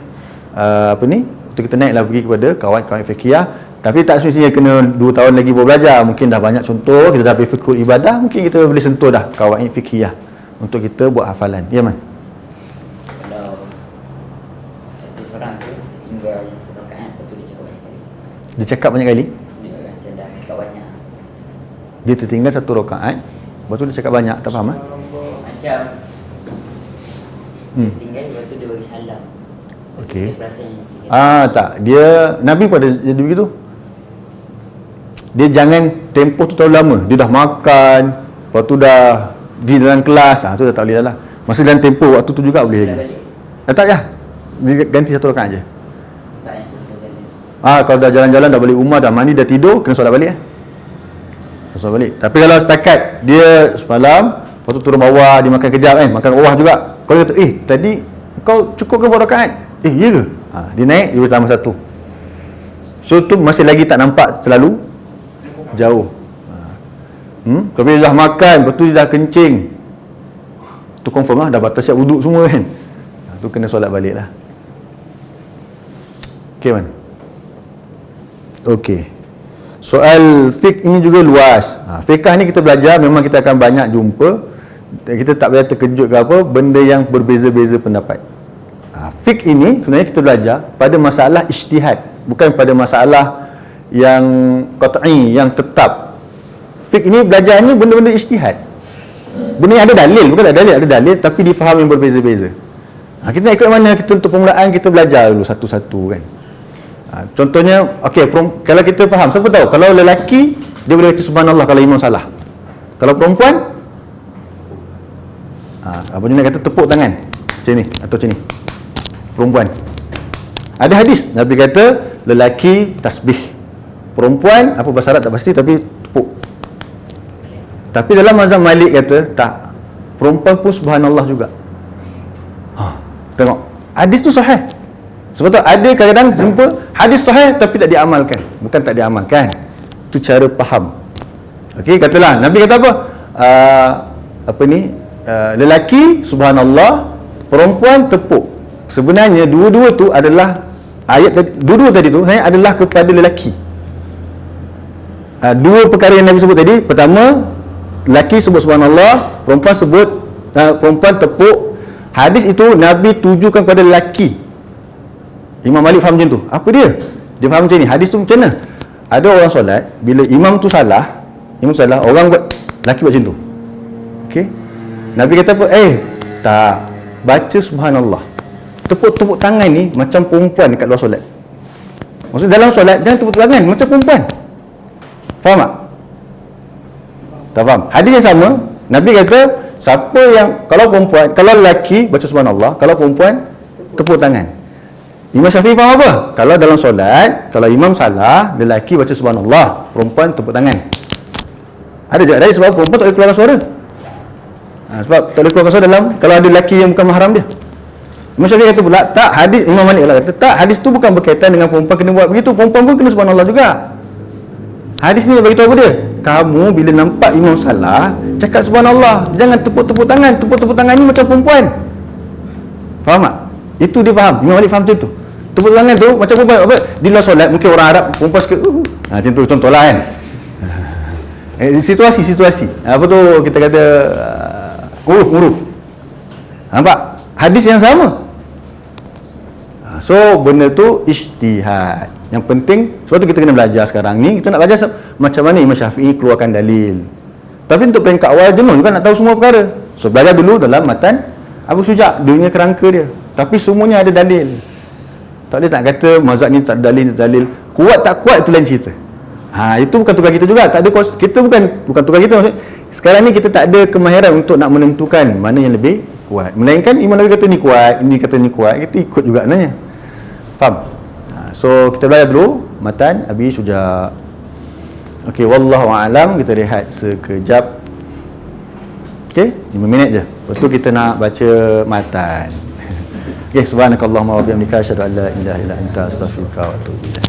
untuk kita naiklah pergi kepada kawaid-kawaid fiqhiyah. Tapi tak semestinya kena 2 tahun lagi baru belajar. Mungkin dah banyak contoh, kita dah ambil fiqhul ibadah, mungkin kita boleh sentuh dah kawaid fiqhiyah untuk kita buat hafalan. Ya man? kalau ada seorang tu tinggal rakaat, lepas tu dia cakap banyak kali. Dia cakap banyak kali, Dia macam dah cakap banyak. dia tertinggal satu rakaat, lepas tu dia cakap banyak, tak faham? Macam tinggal, lepas tu dia bagi salam. Okey. Dia perasan yang tinggal. Tak, dia Nabi pada jadi begitu. Dia jangan tempoh tu terlalu lama. Dia dah makan, lepas tu dah di dalam kelas, tu dah tak boleh dah lah. Masa dalam tempoh waktu tu juga boleh Dah lagi. balik. Tak ya. Dia ganti satu rakaat je. Tak yang tu saja. Kalau dah jalan-jalan, dah balik rumah, dah mandi, dah tidur, kena solat balik solat balik. Tapi kalau setakat dia semalam, lepas tu turun bawah, dia makan kejap kan, makan kat bawah juga. Kau kata, tadi kau cukup ke buat rakaat? Ya ke? Dia naik, dia boleh tambah satu. So tu masih lagi tak nampak terlalu jauh. Tapi dia dah makan, lepas tu dia dah kencing, tu confirm lah, dah batal siap wuduk semua kan. Tu kena solat balik lah. Okay man. Okay. Soal fiqh ini juga luas. Fiqh ni kita belajar, memang kita akan banyak jumpa. Kita tak boleh terkejut ke apa, benda yang berbeza-beza pendapat. Fiqh ini sebenarnya kita belajar pada masalah ijtihad, bukan pada masalah yang qat'i, yang tetap. Fiqh ini belajarnya benda-benda ijtihad. Benda yang ada dalil, bukan tak dalil, ada dalil tapi difaham yang berbeza-beza. Kita nak ikut mana kita untuk permulaan, kita belajar dulu satu-satu kan. Contohnya, kalau kita faham, siapa tahu kalau lelaki dia boleh baca subhanallah kalau imam salah. Kalau perempuan, apa dia nak kata, tepuk tangan macam ni atau macam ni. Perempuan Ada hadis Nabi kata lelaki tasbih, perempuan apa bahasa Arab tak pasti tapi tepuk. Tapi dalam mazhab Malik kata tak, perempuan pun subhanallah juga. Tengok, hadis tu sahih. Sebab tu ada kadang-kadang jumpa hadis sahih tapi tak diamalkan. Bukan tak diamalkan, itu cara faham. Okey, katalah Nabi kata apa? Lelaki subhanallah, perempuan tepuk. Sebenarnya dua-dua tu adalah ayat tadi, dua-dua tadi tu adalah kepada lelaki. Dua perkara yang Nabi sebut tadi, pertama lelaki sebut subhanallah, perempuan tepuk. Hadis itu Nabi tujukan kepada lelaki. Imam Malik faham macam tu. Apa dia? Dia faham macam ni. Hadis tu macam mana? Ada orang solat, bila imam tu salah, orang buat, lelaki buat macam tu. Okey. Nabi kata apa? Tak, baca subhanallah. Tepuk-tepuk tangan ni macam perempuan dekat luar solat. Maksud dalam solat jangan tepuk tangan macam perempuan. Faham tak? Tak faham? Hadis yang sama, Nabi kata siapa yang, kalau perempuan, kalau lelaki baca subhanallah, kalau perempuan tepuk tangan. Imam Syafi'i faham apa? Kalau dalam solat, kalau imam salah, lelaki baca subhanallah, perempuan tepuk tangan. Ada je, dari sebab perempuan tak boleh keluarkan suara. Sebab tak boleh keluarkan suara dalam, kalau ada lelaki yang bukan mahram dia. Imam Syafi'i kata pula, tak, hadis Imam Malik lah kata, tak, hadis tu bukan berkaitan dengan perempuan kena buat begitu, perempuan pun kena subhanallah juga. Hadis ni beritahu apa dia? Kamu bila nampak imam salah, cakap subhanallah, jangan tepuk-tepuk tangan. Tepuk-tepuk tangan ni macam perempuan. Faham tak? Itu dia faham, Imam Malik faham macam tu. Tepuk tangan tu macam perempuan. Apa? Di luar solat mungkin orang Arab perempuan suka macam tu contohlah kan. Situasi. Apa tu kita kata uruf. Nampak? Hadis yang sama. So benda tu ijtihad. Yang penting, sebab tu kita kena belajar sekarang ni, kita nak belajar macam mana Imam Syafi'i keluarkan dalil. Tapi untuk peringkat awal jenuh juga nak tahu semua perkara. So belajar dulu dalam matan Abu Syuja', dia punya kerangka dia. Tapi semuanya ada dalil. Tak boleh nak kata mazhab ni tak ada dalil. Kuat tak kuat itu lain cerita. Itu bukan tugas kita juga. Tak ada kita bukan tugas kita. Maksudnya, sekarang ni kita tak ada kemahiran untuk nak menentukan mana yang lebih kuat. Melainkan Imam Nawawi kata ni kuat, ini kata ni kuat, kita ikut juga nanya. Faham? So kita belajar dulu matan Abi Syuja'. Okey, wallahu a'lam. Kita rehat sekejap. Okey, 5 minit je. Lepas tu kita nak baca matan. Okey, subhanakallahumma wa bihamdika asyhadu an la ilaha illa anta astaghfiruka wa atubu ilaik.